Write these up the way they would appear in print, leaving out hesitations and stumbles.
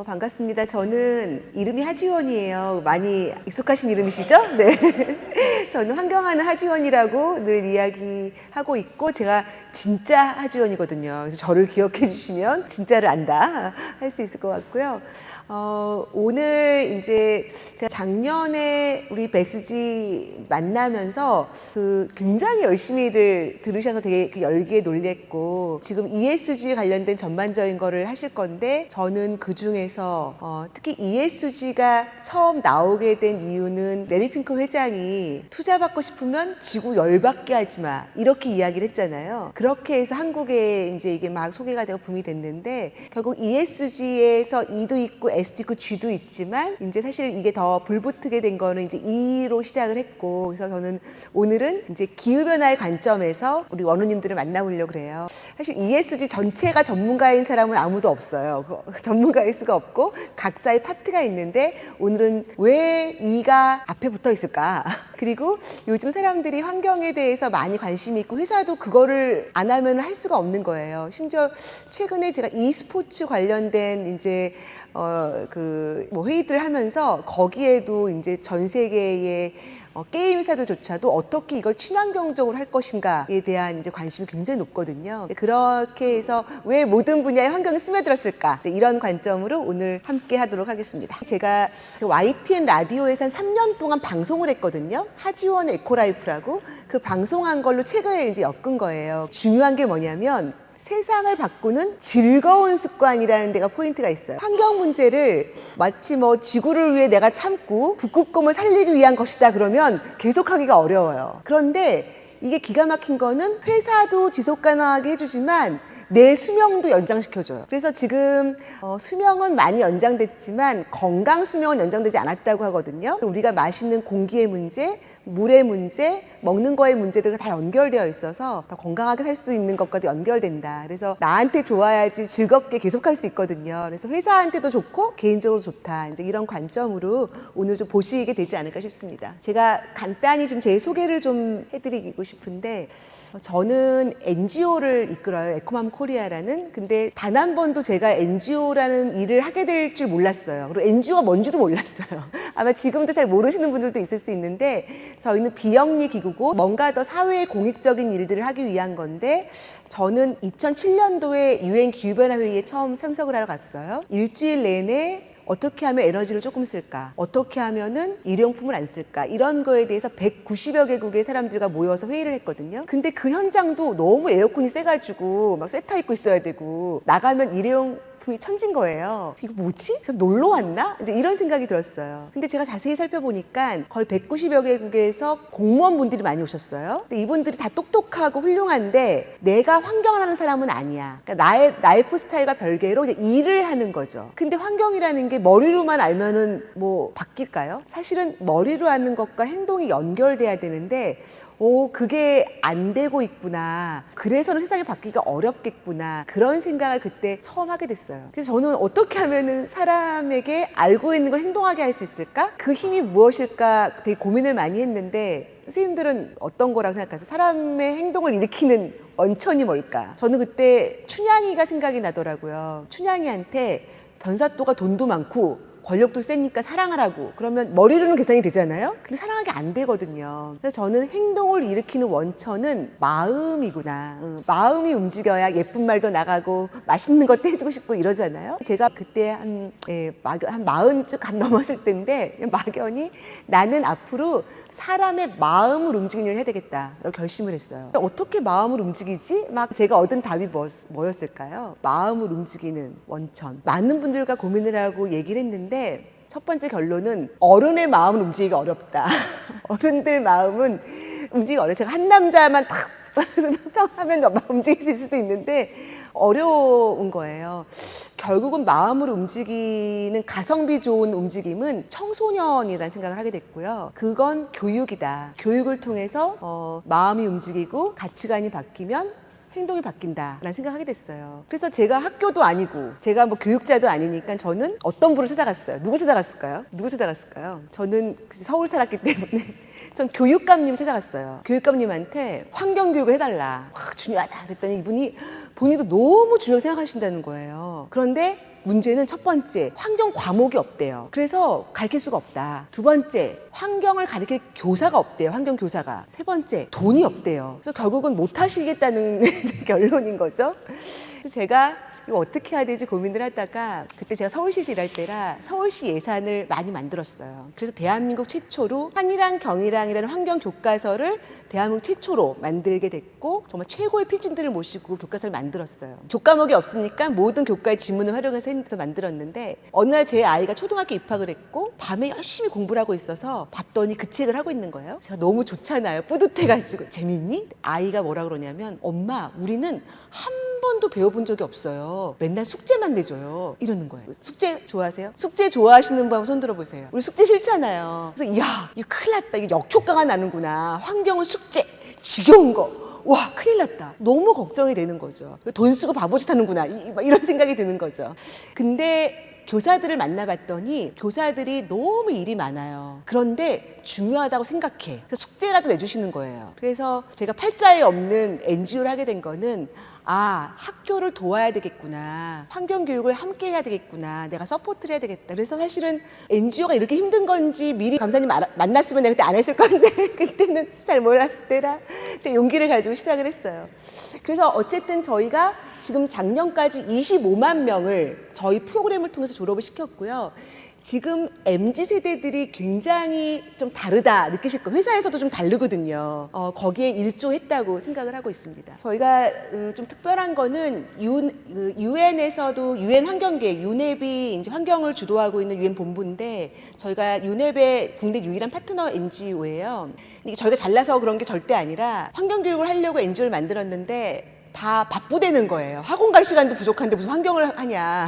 반갑습니다. 저는 이름이 하지원이에요. 많이 익숙하신 이름이시죠? 네. 저는 환경하는 하지원이라고 늘 이야기하고 있고, 제가 진짜 하지원이거든요. 그래서 저를 기억해 주시면 진짜를 안다 할 수 있을 것 같고요. 오늘 이제 제가 작년에 우리 베스지 만나면서 굉장히 열심히들 들으셔서 되게 열기에 놀랬고, 지금 ESG 관련된 전반적인 거를 하실 건데, 저는 그 중에서 특히 ESG가 처음 나오게 된 이유는 레리 핑크 회장이 투자받고 싶으면 지구 열받게 하지 마, 이렇게 이야기를 했잖아요. 그렇게 해서 한국에 이제 이게 막 소개가 되고 붐이 됐는데, 결국 ESG에서 E도 있고 S도 있고 G도 있지만, 이제 사실 이게 더 불붙게 된 거는 이제 E로 시작을 했고, 그래서 저는 오늘은 이제 기후변화의 관점에서 우리 원우님들을 만나보려고 그래요. 사실 ESG 전체가 전문가인 사람은 아무도 없어요. 전문가일 수가 없고 각자의 파트가 있는데, 오늘은 왜 E가 앞에 붙어 있을까? 그리고 요즘 사람들이 환경에 대해서 많이 관심이 있고, 회사도 그거를 안 하면 할 수가 없는 거예요. 심지어 최근에 제가 e스포츠 관련된 이제 회의들 하면서, 거기에도 이제 전 세계의 게임 회사들조차도 어떻게 이걸 친환경적으로 할 것인가에 대한 이제 관심이 굉장히 높거든요. 그렇게 해서 왜 모든 분야의 환경이 스며들었을까? 이런 관점으로 오늘 함께 하도록 하겠습니다. 제가 YTN 라디오에서 한 3년 동안 방송을 했거든요. 하지원 에코라이프라고. 그 방송한 걸로 책을 이제 엮은 거예요. 중요한 게 뭐냐면, 세상을 바꾸는 즐거운 습관이라는 데가 포인트가 있어요. 환경 문제를 마치 지구를 위해 내가 참고 북극곰을 살리기 위한 것이다 그러면 계속하기가 어려워요. 그런데 이게 기가 막힌 거는, 회사도 지속 가능하게 해주지만 내 수명도 연장시켜줘요. 그래서 지금 수명은 많이 연장됐지만 건강 수명은 연장되지 않았다고 하거든요. 우리가 마시는 공기의 문제, 물의 문제, 먹는 거의 문제들과 다 연결되어 있어서 더 건강하게 살 수 있는 것과도 연결된다. 그래서 나한테 좋아야지 즐겁게 계속할 수 있거든요. 그래서 회사한테도 좋고 개인적으로 좋다. 이제 이런 관점으로 오늘 좀 보시게 되지 않을까 싶습니다. 제가 간단히 좀 제 소개를 좀 해드리고 싶은데, 저는 NGO를 이끌어요. 에코맘 코리아라는. 근데 단 한 번도 제가 NGO라는 일을 하게 될 줄 몰랐어요. 그리고 NGO가 뭔지도 몰랐어요. 아마 지금도 잘 모르시는 분들도 있을 수 있는데, 저희는 비영리 기구고 뭔가 더 사회에 공익적인 일들을 하기 위한 건데, 저는 2007년도에 UN 기후변화 회의에 처음 참석을 하러 갔어요. 일주일 내내 어떻게 하면 에너지를 조금 쓸까? 어떻게 하면은 일용품을 안 쓸까? 이런 거에 대해서 190여 개국의 사람들과 모여서 회의를 했거든요. 근데 그 현장도 너무 에어컨이 세가지고 막 쇠타 입고 있어야 되고, 나가면 일용품이 천진 거예요. 이거 뭐지? 놀러 왔나? 이제 이런 생각이 들었어요. 근데 제가 자세히 살펴보니까 거의 190여 개국에서 공무원분들이 많이 오셨어요. 근데 이분들이 다 똑똑하고 훌륭한데 내가 환경을 하는 사람은 아니야. 그러니까 나의 라이프 스타일과 별개로 이제 일을 하는 거죠. 근데 환경이라는 게 머리로만 알면은 바뀔까요? 사실은 머리로 하는 것과 행동이 연결돼야 되는데, 그게 안 되고 있구나. 그래서는 세상이 바뀌기가 어렵겠구나. 그런 생각을 그때 처음 하게 됐어요. 그래서 저는 어떻게 하면은 사람에게 알고 있는 걸 행동하게 할 수 있을까? 그 힘이 무엇일까 되게 고민을 많이 했는데, 선생님들은 어떤 거라고 생각하세요? 사람의 행동을 일으키는 원천이 뭘까? 저는 그때 춘향이가 생각이 나더라고요. 춘향이한테 변사또가 돈도 많고 권력도 세니까 사랑하라고 그러면 머리로는 계산이 되잖아요. 근데 사랑하기 안 되거든요. 그래서 저는 행동을 일으키는 원천은 마음이구나. 마음이 움직여야 예쁜 말도 나가고 맛있는 것도 해주고 싶고 이러잖아요. 제가 그때 한 40쯤 넘었을 때인데, 막연히 나는 앞으로 사람의 마음을 움직이는 일을 해야 되겠다 라고 결심을 했어요. 어떻게 마음을 움직이지? 막 제가 얻은 답이 뭐였을까요? 마음을 움직이는 원천. 많은 분들과 고민을 하고 얘기를 했는데, 첫 번째 결론은 어른의 마음을 움직이기 어렵다. 어른들 마음은 움직이기 어려워요. 제가 한 남자만 탁 하면 움직일 수 있을 수도 있는데 어려운 거예요. 결국은 마음으로 움직이는 가성비 좋은 움직임은 청소년이라는 생각을 하게 됐고요. 그건 교육이다. 교육을 통해서 마음이 움직이고 가치관이 바뀌면 행동이 바뀐다라는 생각을 하게 됐어요. 그래서 제가 학교도 아니고 제가 교육자도 아니니까 저는 어떤 분을 찾아갔어요. 누구 찾아갔을까요? 저는 서울 살았기 때문에 전 교육감님 찾아갔어요. 교육감님한테 환경교육을 해달라. 중요하다 그랬더니 이분이 본인도 너무 중요하게 생각하신다는 거예요. 그런데 문제는 첫 번째, 환경 과목이 없대요. 그래서 가르칠 수가 없다. 두 번째, 환경을 가르칠 교사가 없대요. 환경 교사가. 세 번째, 돈이 없대요. 그래서 결국은 못 하시겠다는 결론인 거죠. 그래서 제가 이거 어떻게 해야 되지 고민을 하다가 그때 제가 서울시에서 일할 때라 서울시 예산을 많이 만들었어요. 그래서 대한민국 최초로 한이랑 경이랑이라는 환경 교과서를 대한민국 최초로 만들게 됐고 정말 최고의 필진들을 모시고 교과서를 만들었어요. 교과목이 없으니까 모든 교과의 지문을 활용해서 만들었는데 어느 날 제 아이가 초등학교 입학을 했고 밤에 열심히 공부를 하고 있어서 봤더니 그 책을 하고 있는 거예요. 제가 너무 좋잖아요. 뿌듯해가지고 재밌니? 아이가 뭐라 그러냐면 엄마 우리는 한 번도 배워본 적이 없어요. 맨날 숙제만 내줘요. 이러는 거예요. 숙제 좋아하세요? 숙제 좋아하시는 분 한번 손 들어보세요. 우리 숙제 싫잖아요. 그래서 이야 이거 큰일 났다. 이게 역효과가 나는구나. 환경은 숙제 지겨운 거. 와 큰일 났다. 너무 걱정이 되는 거죠. 돈 쓰고 바보짓 하는구나. 이런 생각이 드는 거죠. 근데 교사들을 만나봤더니 교사들이 너무 일이 많아요. 그런데 중요하다고 생각해. 그래서 숙제라도 내주시는 거예요. 그래서 제가 팔자에 없는 NGO를 하게 된 거는 학교를 도와야 되겠구나. 환경교육을 함께 해야 되겠구나. 내가 서포트를 해야 되겠다. 그래서 사실은 NGO가 이렇게 힘든 건지 미리 감사님 만났으면 내가 그때 안 했을 건데 그때는 잘 몰랐을 때라 제가 용기를 가지고 시작을 했어요. 그래서 어쨌든 저희가 지금 작년까지 25만 명을 저희 프로그램을 통해서 졸업을 시켰고요. 지금 MZ세대들이 굉장히 좀 다르다 느끼실 거예요. 회사에서도 좀 다르거든요. 거기에 일조했다고 생각을 하고 있습니다. 저희가 좀 특별한 거는 유엔에서도 유엔 환경계, 유넵이 이제 환경을 주도하고 있는 유엔 본부인데 저희가 유넵의 국내 유일한 파트너 NGO예요. 이게 저희가 잘나서 그런 게 절대 아니라 환경교육을 하려고 NGO를 만들었는데 다 바쁘대는 거예요. 학원 갈 시간도 부족한데 무슨 환경을 하냐.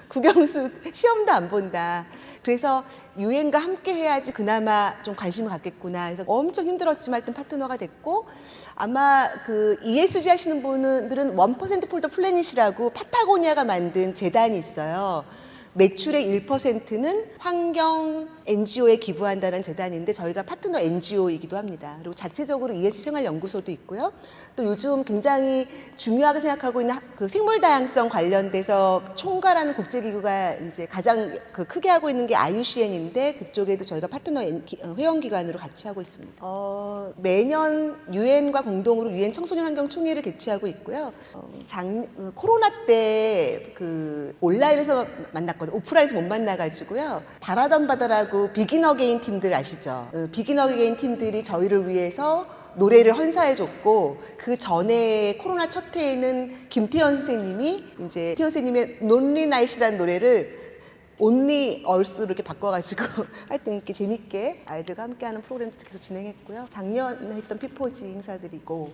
국영수 시험도 안 본다. 그래서 유엔과 함께 해야지 그나마 좀 관심을 갖겠구나. 그래서 엄청 힘들었지만 일단 파트너가 됐고 아마 그 ESG 하시는 분들은 1% 폴더 플래닛이라고 파타고니아가 만든 재단이 있어요. 매출의 1%는 환경 NGO에 기부한다는 재단인데 저희가 파트너 NGO이기도 합니다. 그리고 자체적으로 ESG 생활연구소도 있고요. 또 요즘 굉장히 중요하게 생각하고 있는 그 생물 다양성 관련돼서 총괄하는 국제기구가 이제 가장 크게 하고 있는 게 IUCN인데 그쪽에도 저희가 파트너 회원기관으로 같이 하고 있습니다. 매년 유엔과 공동으로 유엔 청소년 환경 총회를 개최하고 있고요. 코로나 때 그 온라인에서 만났거든요. 오프라인에서 못 만나가지고요. 바라던 바다라고 비긴 어게인 팀들 아시죠? 비긴 어게인 팀들이 저희를 위해서 노래를 헌사해줬고 그 전에 코로나 첫 해에는 김태현 선생님이 이제 태현 선생님의 논리 나잇이라는 노래를 온리 얼스로 이렇게 바꿔가지고 하여튼 이렇게 재밌게 아이들과 함께하는 프로그램도 계속 진행했고요. 작년에 했던 피포지 행사들이고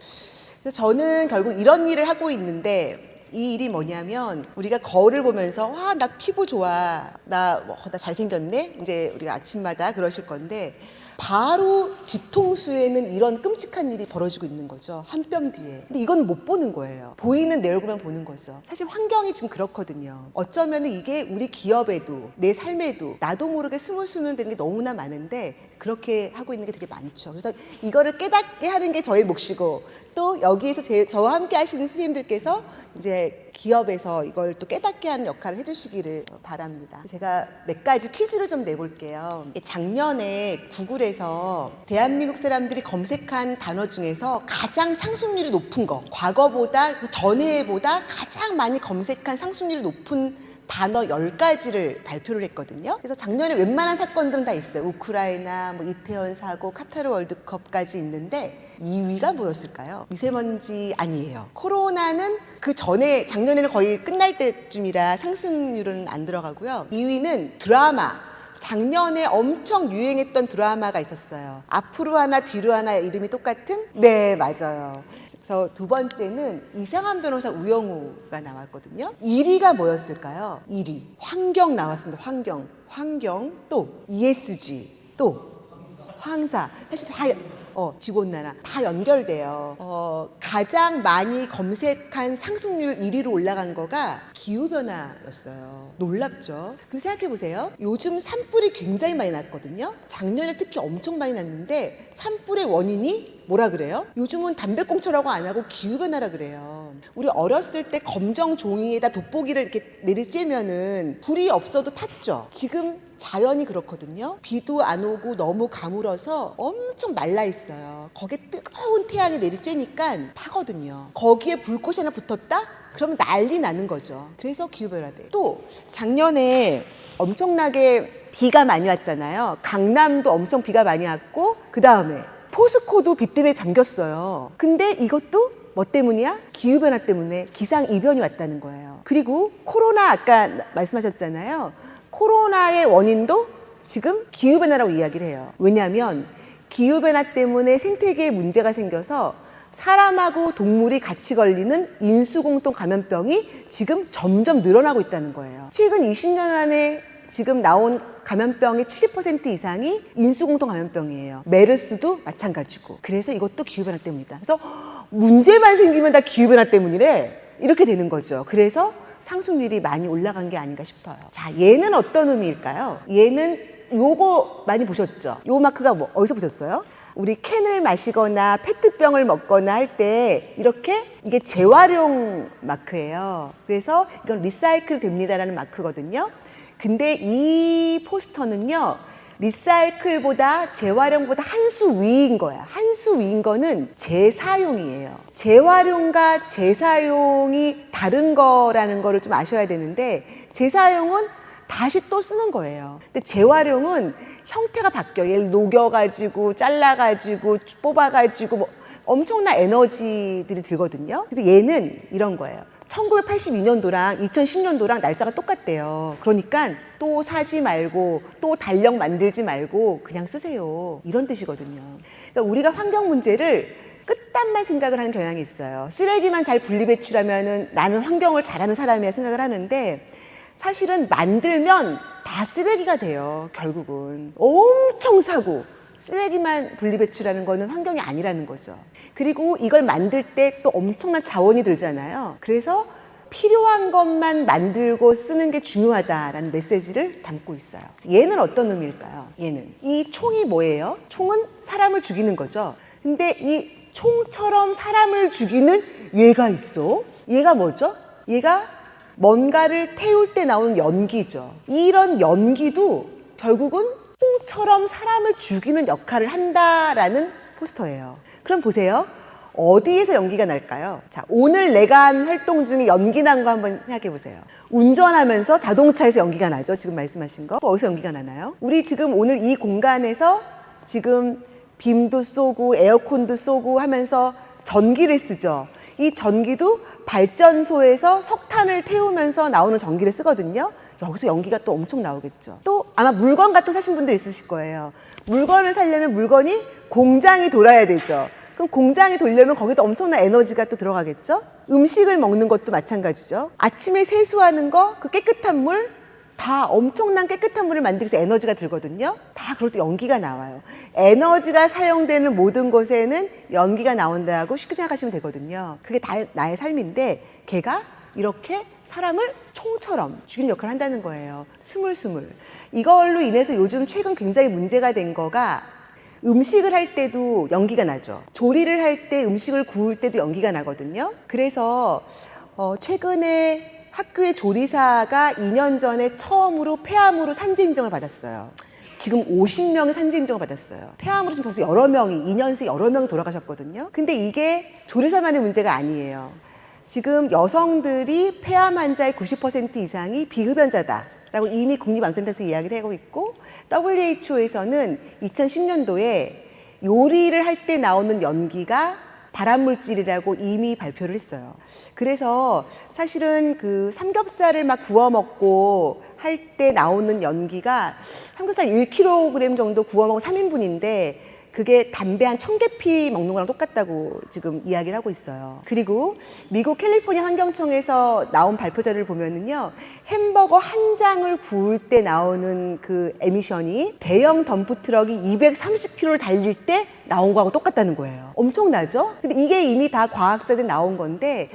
그래서 저는 결국 이런 일을 하고 있는데 이 일이 뭐냐면 우리가 거울을 보면서 와 나 피부 좋아 나 잘생겼네 이제 우리가 아침마다 그러실 건데 바로 뒤통수에는 이런 끔찍한 일이 벌어지고 있는 거죠. 한 뼘 뒤에. 근데 이건 못 보는 거예요. 보이는 내 얼굴만 보는 거죠. 사실 환경이 지금 그렇거든요. 어쩌면 이게 우리 기업에도 내 삶에도 나도 모르게 스물스물 되는 게 너무나 많은데 그렇게 하고 있는 게 되게 많죠. 그래서 이거를 깨닫게 하는 게 저의 몫이고 또 여기에서 저와 함께 하시는 선생님들께서 이제 기업에서 이걸 또 깨닫게 하는 역할을 해주시기를 바랍니다. 제가 몇 가지 퀴즈를 좀 내볼게요. 작년에 구글에서 대한민국 사람들이 검색한 단어 중에서 가장 상승률이 높은 거, 과거보다 그 전해보다 가장 많이 검색한 상승률이 높은 단어 10가지를 발표를 했거든요. 그래서 작년에 웬만한 사건들은 다 있어요. 우크라이나, 이태원 사고, 카타르 월드컵까지 있는데 2위가 뭐였을까요? 미세먼지 아니에요. 코로나는 그 전에 작년에는 거의 끝날 때쯤이라 상승률은 안 들어가고요. 2위는 드라마. 작년에 엄청 유행했던 드라마가 있었어요. 앞으로 하나 뒤로 하나 이름이 똑같은? 네, 맞아요. 그래서 두 번째는 이상한 변호사 우영우가 나왔거든요. 1위가 뭐였을까요? 1위. 환경 나왔습니다. 환경. 또 ESG. 또 황사. 사실 다 지구온난화 다 연결돼요. 가장 많이 검색한 상승률 1위로 올라간 거가 기후변화였어요. 놀랍죠? 근데 생각해보세요. 요즘 산불이 굉장히 많이 났거든요. 작년에 특히 엄청 많이 났는데 산불의 원인이 뭐라 그래요? 요즘은 담배꽁초라고 안 하고 기후변화라 그래요. 우리 어렸을 때 검정 종이에다 돋보기를 이렇게 내리쬐면은 불이 없어도 탔죠. 지금 자연이 그렇거든요. 비도 안 오고 너무 가물어서 엄청 말라 있어요. 거기에 뜨거운 태양이 내리쬐니까 타거든요. 거기에 불꽃이 하나 붙었다? 그러면 난리 나는 거죠. 그래서 기후변화돼. 또 작년에 엄청나게 비가 많이 왔잖아요. 강남도 엄청 비가 많이 왔고 그 다음에 포스코도 비 때문에 잠겼어요. 근데 이것도 뭐 때문이야? 기후변화 때문에 기상이변이 왔다는 거예요. 그리고 코로나 아까 말씀하셨잖아요. 코로나의 원인도 지금 기후변화라고 이야기를 해요. 왜냐하면 기후변화 때문에 생태계에 문제가 생겨서 사람하고 동물이 같이 걸리는 인수공통 감염병이 지금 점점 늘어나고 있다는 거예요. 최근 20년 안에 지금 나온 감염병의 70% 이상이 인수공통 감염병이에요. 메르스도 마찬가지고. 그래서 이것도 기후변화 때문이다. 그래서 문제만 생기면 다 기후변화 때문이래. 이렇게 되는 거죠. 그래서 상승률이 많이 올라간 게 아닌가 싶어요. 자, 얘는 어떤 의미일까요? 얘는 요거 많이 보셨죠? 요 마크가 뭐 어디서 보셨어요? 우리 캔을 마시거나 페트병을 먹거나 할 때 이렇게 이게 재활용 마크예요. 그래서 이건 리사이클 됩니다라는 마크거든요. 근데 이 포스터는요, 리사이클보다 재활용보다 한 수 위인 거야. 한 수 위인 거는 재사용이에요. 재활용과 재사용이 다른 거라는 거를 좀 아셔야 되는데, 재사용은 다시 또 쓰는 거예요. 근데 재활용은 형태가 바뀌어요. 얘를 녹여가지고 잘라가지고 뽑아가지고 뭐 엄청난 에너지들이 들거든요. 근데 얘는 이런 거예요. 1982년도랑 2010년도랑 날짜가 똑같대요. 그러니까 또 사지 말고 또 달력 만들지 말고 그냥 쓰세요. 이런 뜻이거든요. 그러니까 우리가 환경 문제를 끝단만 생각을 하는 경향이 있어요. 쓰레기만 잘 분리배출하면은 나는 환경을 잘하는 사람이야 생각을 하는데, 사실은 만들면 다 쓰레기가 돼요. 결국은 엄청 사고 쓰레기만 분리배출하는 거는 환경이 아니라는 거죠. 그리고 이걸 만들 때 또 엄청난 자원이 들잖아요. 그래서 필요한 것만 만들고 쓰는 게 중요하다라는 메시지를 담고 있어요. 얘는 어떤 의미일까요? 얘는 이 총이 뭐예요? 총은 사람을 죽이는 거죠. 근데 이 총처럼 사람을 죽이는 얘가 있어. 얘가 뭐죠? 얘가 뭔가를 태울 때 나오는 연기죠. 이런 연기도 결국은 총처럼 사람을 죽이는 역할을 한다라는 포스터예요. 그럼 보세요. 어디에서 연기가 날까요? 자, 오늘 내가 한 활동 중에 연기 난 거 한번 생각해 보세요. 운전하면서 자동차에서 연기가 나죠. 지금 말씀하신 거. 또 어디서 연기가 나나요? 우리 지금 오늘 이 공간에서 지금 빔도 쏘고 에어컨도 쏘고 하면서 전기를 쓰죠. 이 전기도 발전소에서 석탄을 태우면서 나오는 전기를 쓰거든요. 여기서 연기가 또 엄청 나오겠죠. 또 아마 물건 같은 사신 분들 있으실 거예요. 물건을 사려면 물건이 공장이 돌아야 되죠. 그럼 공장이 돌려면 거기도 엄청난 에너지가 또 들어가겠죠. 음식을 먹는 것도 마찬가지죠. 아침에 세수하는 거, 그 깨끗한 물, 다 엄청난 깨끗한 물을 만들기 위해서 에너지가 들거든요. 다 그럴 때 연기가 나와요. 에너지가 사용되는 모든 곳에는 연기가 나온다고 쉽게 생각하시면 되거든요. 그게 다 나의 삶인데 걔가 이렇게 사람을 총처럼 죽이는 역할을 한다는 거예요. 스물스물. 이걸로 인해서 요즘 최근 굉장히 문제가 된 거가 음식을 할 때도 연기가 나죠. 조리를 할 때 음식을 구울 때도 연기가 나거든요. 그래서 최근에 학교의 조리사가 2년 전에 처음으로 폐암으로 산재 인정을 받았어요. 지금 50명의 산재 인정을 받았어요. 폐암으로 지금 벌써 여러 명이, 2년 새 여러 명이 돌아가셨거든요. 근데 이게 조리사만의 문제가 아니에요. 지금 여성들이 폐암 환자의 90% 이상이 비흡연자다라고 이미 국립암센터에서 이야기를 하고 있고, WHO에서는 2010년도에 요리를 할 때 나오는 연기가 발암물질이라고 이미 발표를 했어요. 그래서 사실은 그 삼겹살을 막 구워 먹고 할 때 나오는 연기가 삼겹살 1kg 정도 구워 먹은 3인분인데 그게 담배 한 1000개 피 먹는 거랑 똑같다고 지금 이야기를 하고 있어요. 그리고 미국 캘리포니아 환경청에서 나온 발표 자료를 보면은요, 햄버거 한 장을 구울 때 나오는 그 에미션이 대형 덤프 트럭이 230km를 달릴 때 나온 거하고 똑같다는 거예요. 엄청나죠? 근데 이게 이미 다 과학자들 나온 건데,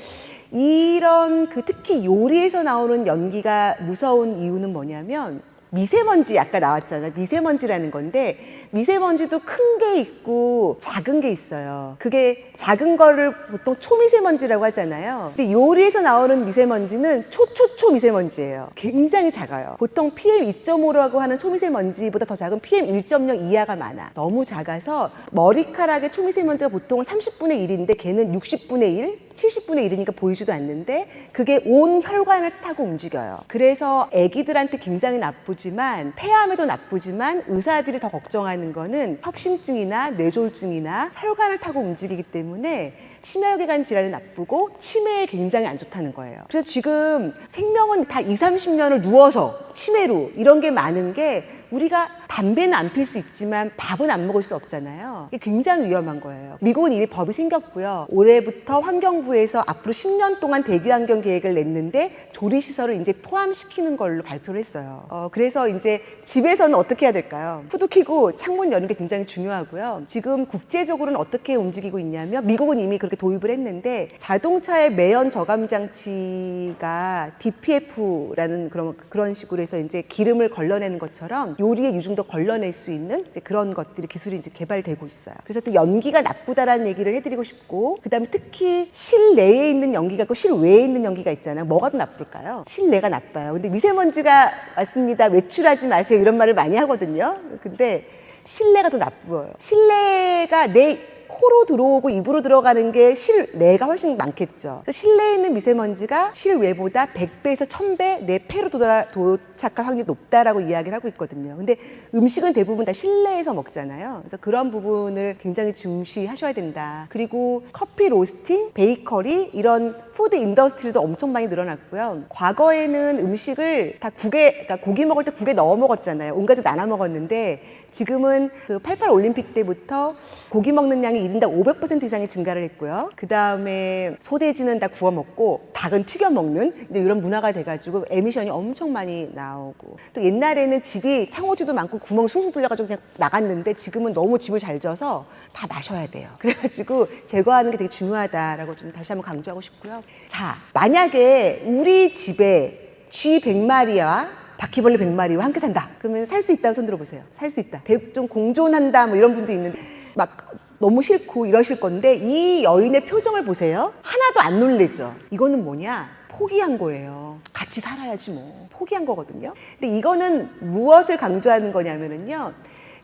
이런 그 특히 요리에서 나오는 연기가 무서운 이유는 뭐냐면, 미세먼지 아까 나왔잖아요. 미세먼지라는 건데, 미세먼지도 큰 게 있고 작은 게 있어요. 그게 작은 거를 보통 초미세먼지라고 하잖아요. 근데 요리에서 나오는 미세먼지는 초초초 미세먼지예요. 굉장히 작아요. 보통 PM2.5라고 하는 초미세먼지보다 더 작은 PM1.0 이하가 많아. 너무 작아서 머리카락의 초미세먼지가 보통 30분의 1인데 걔는 60분의 1, 70분의 1이니까 보이지도 않는데 그게 온 혈관을 타고 움직여요. 그래서 아기들한테 굉장히 나쁘지만, 폐암에도 나쁘지만, 의사들이 더 걱정하는 거는 협심증이나 뇌졸중이나 혈관을 타고 움직이기 때문에 심혈기관 질환이 나쁘고 치매에 굉장히 안 좋다는 거예요. 그래서 지금 생명은 다 20, 30년을 누워서 치매로 이런 게 많은 게, 우리가 담배는 안 필 수 있지만 밥은 안 먹을 수 없잖아요. 이게 굉장히 위험한 거예요. 미국은 이미 법이 생겼고요. 올해부터 환경부에서 앞으로 10년 동안 대기환경 계획을 냈는데 조리시설을 이제 포함시키는 걸로 발표를 했어요. 그래서 이제 집에서는 어떻게 해야 될까요? 후드 켜고 창문 여는 게 굉장히 중요하고요. 지금 국제적으로는 어떻게 움직이고 있냐면, 미국은 이미 그렇게 도입을 했는데, 자동차의 매연 저감 장치가 DPF라는 그런 식으로 해서 이제 기름을 걸러내는 것처럼 요리의 유증도 걸러낼 수 있는 이제 그런 것들이, 기술이 이제 개발되고 있어요. 그래서 또 연기가 나쁘다라는 얘기를 해드리고 싶고, 그다음에 특히 실내에 있는 연기가 있고 실외에 있는 연기가 있잖아요. 뭐가 더 나쁠까요? 실내가 나빠요. 근데 미세먼지가 왔습니다, 외출하지 마세요, 이런 말을 많이 하거든요. 근데 실내가 더 나빠요. 실내가 내 코로 들어오고 입으로 들어가는 게 실내가 훨씬 많겠죠. 실내에 있는 미세먼지가 실외보다 100배에서 1000배 내 폐로 도착할 확률이 높다라고 이야기를 하고 있거든요. 근데 음식은 대부분 다 실내에서 먹잖아요. 그래서 그런 부분을 굉장히 중시하셔야 된다. 그리고 커피 로스팅, 베이커리, 이런 푸드 인더스트리도 엄청 많이 늘어났고요. 과거에는 음식을 다 그러니까 고기 먹을 때 국에 넣어 먹었잖아요. 온 가족 나눠 먹었는데, 지금은 그 88 올림픽 때부터 고기 먹는 양이 1인당 500% 이상이 증가를 했고요. 그 다음에 소돼지는 다 구워 먹고 닭은 튀겨 먹는 이런 문화가 돼가지고 에미션이 엄청 많이 나오고, 또 옛날에는 집이 창호지도 많고 구멍 숭숭 뚫려가지고 그냥 나갔는데, 지금은 너무 집을 잘 져서 다 마셔야 돼요. 그래가지고 제거하는 게 되게 중요하다라고 좀 다시 한번 강조하고 싶고요. 자, 만약에 우리 집에 쥐 100마리와 바퀴벌레 100마리와 함께 산다. 그러면 살 수 있다고 손 들어보세요. 살 수 있다. 좀 공존한다 뭐 이런 분도 있는데, 막 너무 싫고 이러실 건데, 이 여인의 표정을 보세요. 하나도 안 놀래죠. 이거는 뭐냐? 포기한 거예요. 같이 살아야지 뭐. 포기한 거거든요. 근데 이거는 무엇을 강조하는 거냐면요,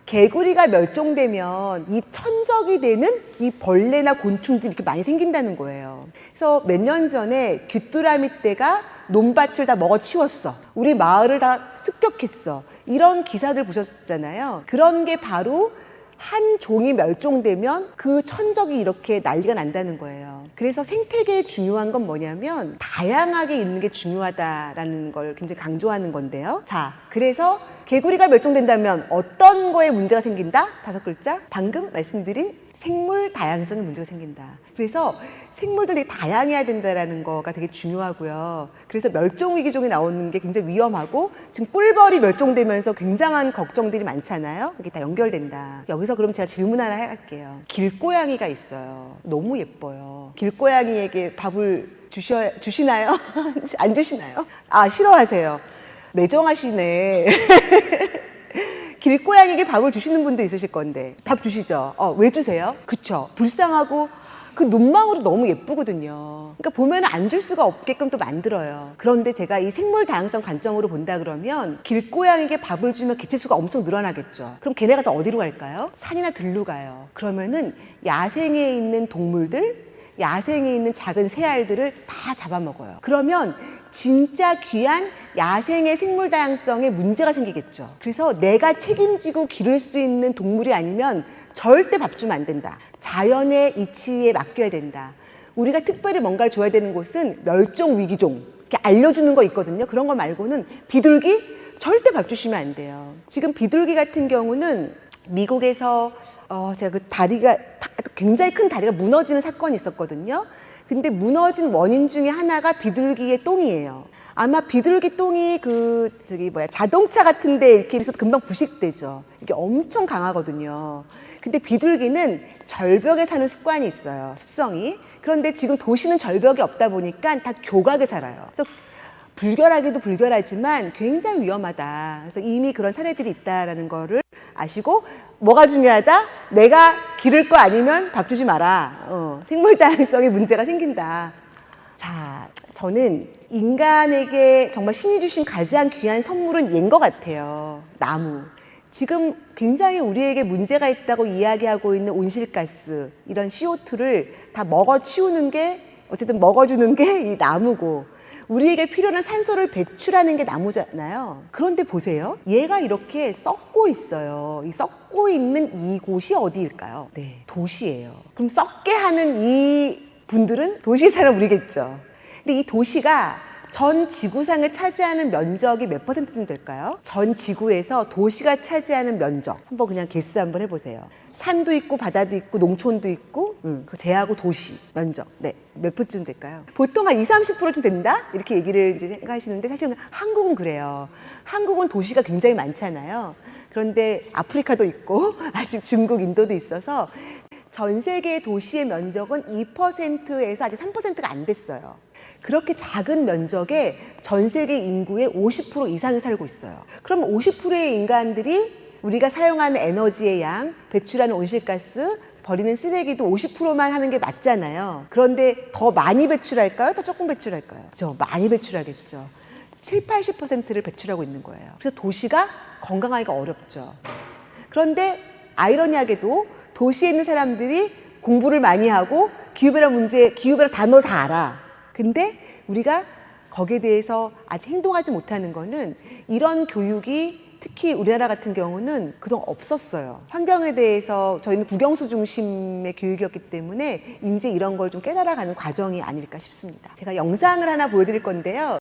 개구리가 멸종되면 이 천적이 되는 이 벌레나 곤충들이 이렇게 많이 생긴다는 거예요. 그래서 몇 년 전에 귀뚜라미 떼가 논밭을 다 먹어치웠어. 우리 마을을 다 습격했어. 이런 기사들 보셨잖아요. 그런 게 바로 한 종이 멸종되면 그 천적이 이렇게 난리가 난다는 거예요. 그래서 생태계에 중요한 건 뭐냐면 다양하게 있는 게 중요하다라는 걸 굉장히 강조하는 건데요. 자, 그래서 개구리가 멸종된다면 어떤 거에 문제가 생긴다? 5글자. 방금 말씀드린 생물 다양성에 문제가 생긴다. 그래서 생물들이 다양해야 된다는 거가 되게 중요하고요. 그래서 멸종위기종이 나오는 게 굉장히 위험하고, 지금 꿀벌이 멸종되면서 굉장한 걱정들이 많잖아요. 이게 다 연결된다. 여기서 그럼 제가 질문 하나 할게요. 길고양이가 있어요. 너무 예뻐요. 길고양이에게 밥을 주시나요? 안 주시나요? 아, 싫어하세요. 매정하시네. 길고양이에게 밥을 주시는 분도 있으실 건데, 밥 주시죠? 왜 주세요? 그쵸? 불쌍하고 그 눈망울이 너무 예쁘거든요. 그러니까 보면 안 줄 수가 없게끔 또 만들어요. 그런데 제가 이 생물 다양성 관점으로 본다 그러면, 길고양이에게 밥을 주면 개체수가 엄청 늘어나겠죠. 그럼 걔네가 다 어디로 갈까요? 산이나 들로 가요. 그러면은 야생에 있는 동물들, 야생에 있는 작은 새알들을 다 잡아먹어요. 그러면 진짜 귀한 야생의 생물 다양성에 문제가 생기겠죠. 그래서 내가 책임지고 기를 수 있는 동물이 아니면 절대 밥 주면 안 된다. 자연의 이치에 맡겨야 된다. 우리가 특별히 뭔가를 줘야 되는 곳은 멸종위기종 이렇게 알려주는 거 있거든요. 그런 거 말고는 비둘기 절대 밥 주시면 안 돼요. 지금 비둘기 같은 경우는 미국에서 제가 그 다리가 굉장히 큰 다리가 무너지는 사건이 있었거든요. 근데 무너진 원인 중에 하나가 비둘기의 똥이에요. 아마 비둘기 똥이 자동차 같은데 이렇게 있어도 금방 부식되죠. 이게 엄청 강하거든요. 근데 비둘기는 절벽에 사는 습관이 있어요. 습성이. 그런데 지금 도시는 절벽이 없다 보니까 다 교각에 살아요. 그래서 불결하기도 불결하지만 굉장히 위험하다. 그래서 이미 그런 사례들이 있다라는 거를 아시고, 뭐가 중요하다? 내가 기를 거 아니면 밥 주지 마라. 생물 다양성에 문제가 생긴다. 자, 저는 인간에게 정말 신이 주신 가장 귀한 선물은 얘인 것 같아요. 나무. 지금 굉장히 우리에게 문제가 있다고 이야기하고 있는 온실가스, 이런 CO2를 다 먹어주는 게 이 나무고, 우리에게 필요한 산소를 배출하는 게 나무잖아요. 그런데 보세요. 얘가 이렇게 썩고 있어요. 이 썩고 있는 이곳이 어디일까요? 네, 도시예요. 그럼 썩게 하는 이 분들은 도시에 사는 우리겠죠. 근데 이 도시가 전 지구상에 차지하는 면적이 몇 퍼센트쯤 될까요? 전 지구에서 도시가 차지하는 면적, 한번 그냥 개수 한번 해보세요. 산도 있고 바다도 있고 농촌도 있고 그 제하고 도시 면적, 네, 몇 %쯤 될까요? 보통 한 20-30%쯤 된다? 이렇게 얘기를 이제 생각하시는데, 사실은 한국은 그래요. 한국은 도시가 굉장히 많잖아요. 그런데 아프리카도 있고 아직 중국, 인도도 있어서 전 세계 도시의 면적은 2%에서 아직 3%가 안 됐어요. 그렇게 작은 면적에 전 세계 인구의 50% 이상이 살고 있어요. 그럼 50%의 인간들이 우리가 사용하는 에너지의 양, 배출하는 온실가스, 버리는 쓰레기도 50%만 하는 게 맞잖아요. 그런데 더 많이 배출할까요? 더 조금 배출할까요? 그렇죠. 많이 배출하겠죠. 70-80%를 배출하고 있는 거예요. 그래서 도시가 건강하기가 어렵죠. 그런데 아이러니하게도 도시에 있는 사람들이 공부를 많이 하고 기후변화 단어 다 알아. 근데 우리가 거기에 대해서 아직 행동하지 못하는 거는, 이런 교육이 특히 우리나라 같은 경우는 그동안 없었어요. 환경에 대해서 저희는 국영수 중심의 교육이었기 때문에 이제 이런 걸 좀 깨달아가는 과정이 아닐까 싶습니다. 제가 영상을 하나 보여드릴 건데요.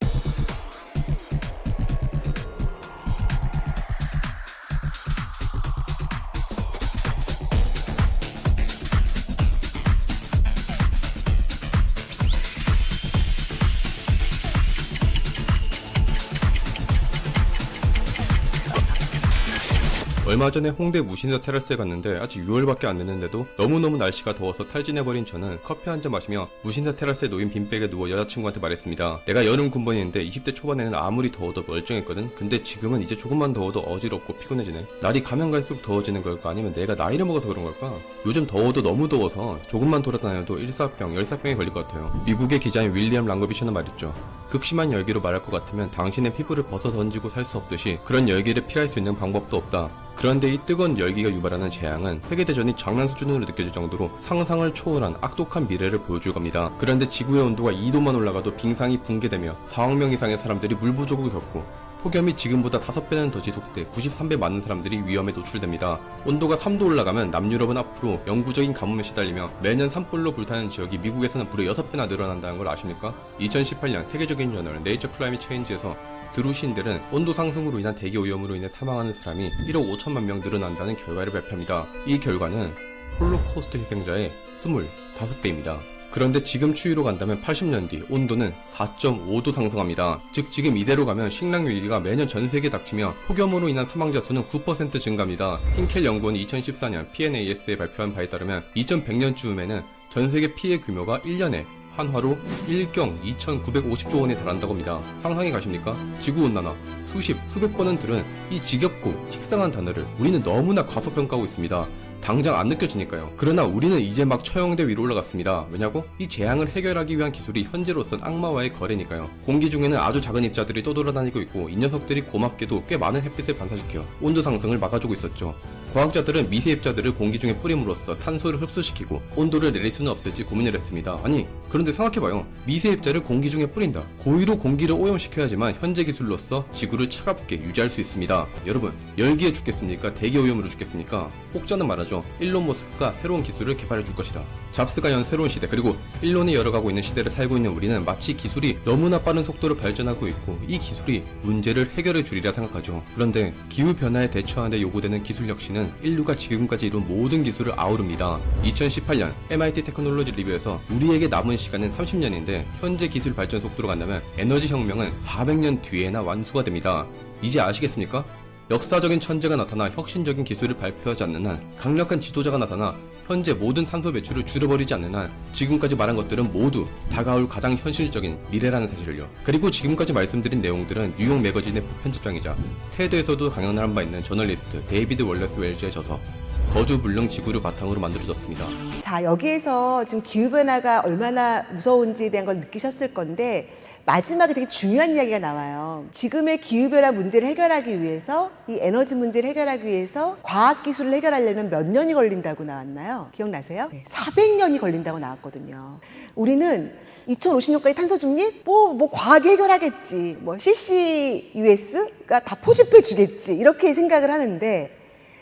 얼마 전에 홍대 무신사 테라스에 갔는데 아직 6월밖에 안 됐는데도 너무너무 날씨가 더워서 탈진해버린 저는 커피 한 잔 마시며 무신사 테라스에 놓인 빈백에 누워 여자친구한테 말했습니다. 내가 여름 군번이었는데 20대 초반에는 아무리 더워도 멀쩡했거든. 근데 지금은 이제 조금만 더워도 어지럽고 피곤해지네. 날이 가면 갈수록 더워지는 걸까? 아니면 내가 나이를 먹어서 그런 걸까? 요즘 더워도 너무 더워서 조금만 돌아다녀도 일사병, 열사병에 걸릴 것 같아요. 미국의 기자인 윌리엄 랑거비셔는 말했죠. 극심한 열기로 말할 것 같으면 당신의 피부를 벗어 던지고 살 수 없듯이 그런 열기를 피할 수 있는 방법도 없다. 그런데 이 뜨거운 열기가 유발하는 재앙은 세계대전이 장난 수준으로 느껴질 정도로 상상을 초월한 악독한 미래를 보여줄 겁니다. 그런데 지구의 온도가 2도만 올라가도 빙상이 붕괴되며 4억 명 이상의 사람들이 물 부족을 겪고, 폭염이 지금보다 5배는 더 지속돼 93배 많은 사람들이 위험에 노출됩니다. 온도가 3도 올라가면 남유럽은 앞으로 영구적인 가뭄에 시달리며 매년 산불로 불타는 지역이 미국에서는 무려 6배나 늘어난다는 걸 아십니까? 2018년 세계적인 저널 네이처 클라이밋 체인지에서 드루신들은 온도 상승으로 인한 대기오염으로 인해 사망하는 사람이 1억 5천만 명 늘어난다는 결과를 발표합니다. 이 결과는 홀로코스트 희생자의 25배입니다. 그런데 지금 추이로 간다면 80년 뒤 온도는 4.5도 상승합니다. 즉 지금 이대로 가면 식량 위기가 매년 전 세계에 닥치며 폭염으로 인한 사망자 수는 9% 증가합니다. hinkel 연구원이 2014년 PNAS에 발표한 바에 따르면 2100년쯤에는 전 세계 피해 규모가 1년에 한화로 1경 2,950조 원에 달한다고 합니다. 상상이 가십니까? 지구온난화, 수백 번은 들은 이 지겹고 식상한 단어를 우리는 너무나 과소평가하고 있습니다. 당장 안 느껴지니까요. 그러나 우리는 이제 막 처형대 위로 올라갔습니다. 왜냐고? 이 재앙을 해결하기 위한 기술이 현재로선 악마와의 거래니까요. 공기 중에는 아주 작은 입자들이 떠돌아다니고 있고, 이 녀석들이 고맙게도 꽤 많은 햇빛을 반사시켜 온도 상승을 막아주고 있었죠. 과학자들은 미세 입자들을 공기 중에 뿌림으로써 탄소를 흡수시키고 온도를 내릴 수는 없을지 고민을 했습니다. 아니, 그런데 생각해봐요. 미세 입자를 공기 중에 뿌린다. 고의로 공기를 오염시켜야지만 현재 기술로서 지구를 차갑게 유지할 수 있습니다. 여러분, 열기에 죽겠습니까? 대기오염으로 죽겠습니까? 혹자는 말하죠. 일론 머스크가 새로운 기술을 개발해 줄 것이다. 잡스가 연 새로운 시대, 그리고 일론이 열어가고 있는 시대를 살고 있는 우리는 마치 기술이 너무나 빠른 속도로 발전하고 있고 이 기술이 문제를 해결해 주리라 생각하죠. 그런데 기후변화에 대처하는 데 요구되는 기술 혁신은 인류가 지금까지 이룬 모든 기술을 아우릅니다. 2018년 MIT 테크놀로지 리뷰에서 우리에게 남은 시간은 30년인데 현재 기술 발전 속도로 간다면 에너지 혁명은 400년 뒤에나 완수가 됩니다. 이제 아시겠습니까? 역사적인 천재가 나타나 혁신적인 기술을 발표하지 않는 한, 강력한 지도자가 나타나 현재 모든 탄소 배출을 줄여버리지 않는 한 지금까지 말한 것들은 모두 다가올 가장 현실적인 미래라는 사실을요. 그리고 지금까지 말씀드린 내용들은 뉴욕 매거진의 부편집장이자 테드에서도 강연한 바 있는 저널리스트 데이비드 월레스 웰즈의 저서 거주불능 지구를 바탕으로 만들어졌습니다. 자, 여기에서 지금 기후변화가 얼마나 무서운지에 대한 걸 느끼셨을 건데 마지막에 되게 중요한 이야기가 나와요. 지금의 기후변화 문제를 해결하기 위해서, 이 에너지 문제를 해결하기 위해서 과학기술을 해결하려면 몇 년이 걸린다고 나왔나요? 기억나세요? 네, 400년이 걸린다고 나왔거든요. 우리는 2050년까지 탄소 중립? 뭐 과학이 해결하겠지. 뭐 CCUS가 다 포집해 주겠지. 이렇게 생각을 하는데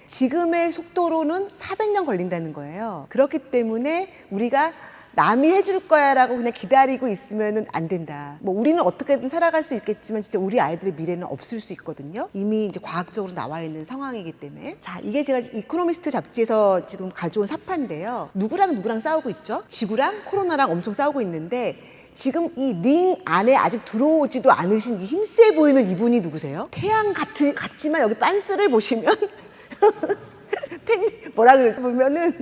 지금의 속도로는 400년 걸린다는 거예요. 그렇기 때문에 우리가 남이 해줄 거야 라고 그냥 기다리고 있으면 안 된다. 뭐 우리는 어떻게든 살아갈 수 있겠지만 진짜 우리 아이들의 미래는 없을 수 있거든요. 이미 이제 과학적으로 나와 있는 상황이기 때문에. 자, 이게 제가 이코노미스트 잡지에서 지금 가져온 사파인데요. 누구랑 싸우고 있죠? 지구랑 코로나랑 엄청 싸우고 있는데 지금 이 링 안에 아직 들어오지도 않으신 이 힘세 보이는 이분이 누구세요? 태양 같지만 여기 빤스를 보시면 뭐라 그럴지 보면은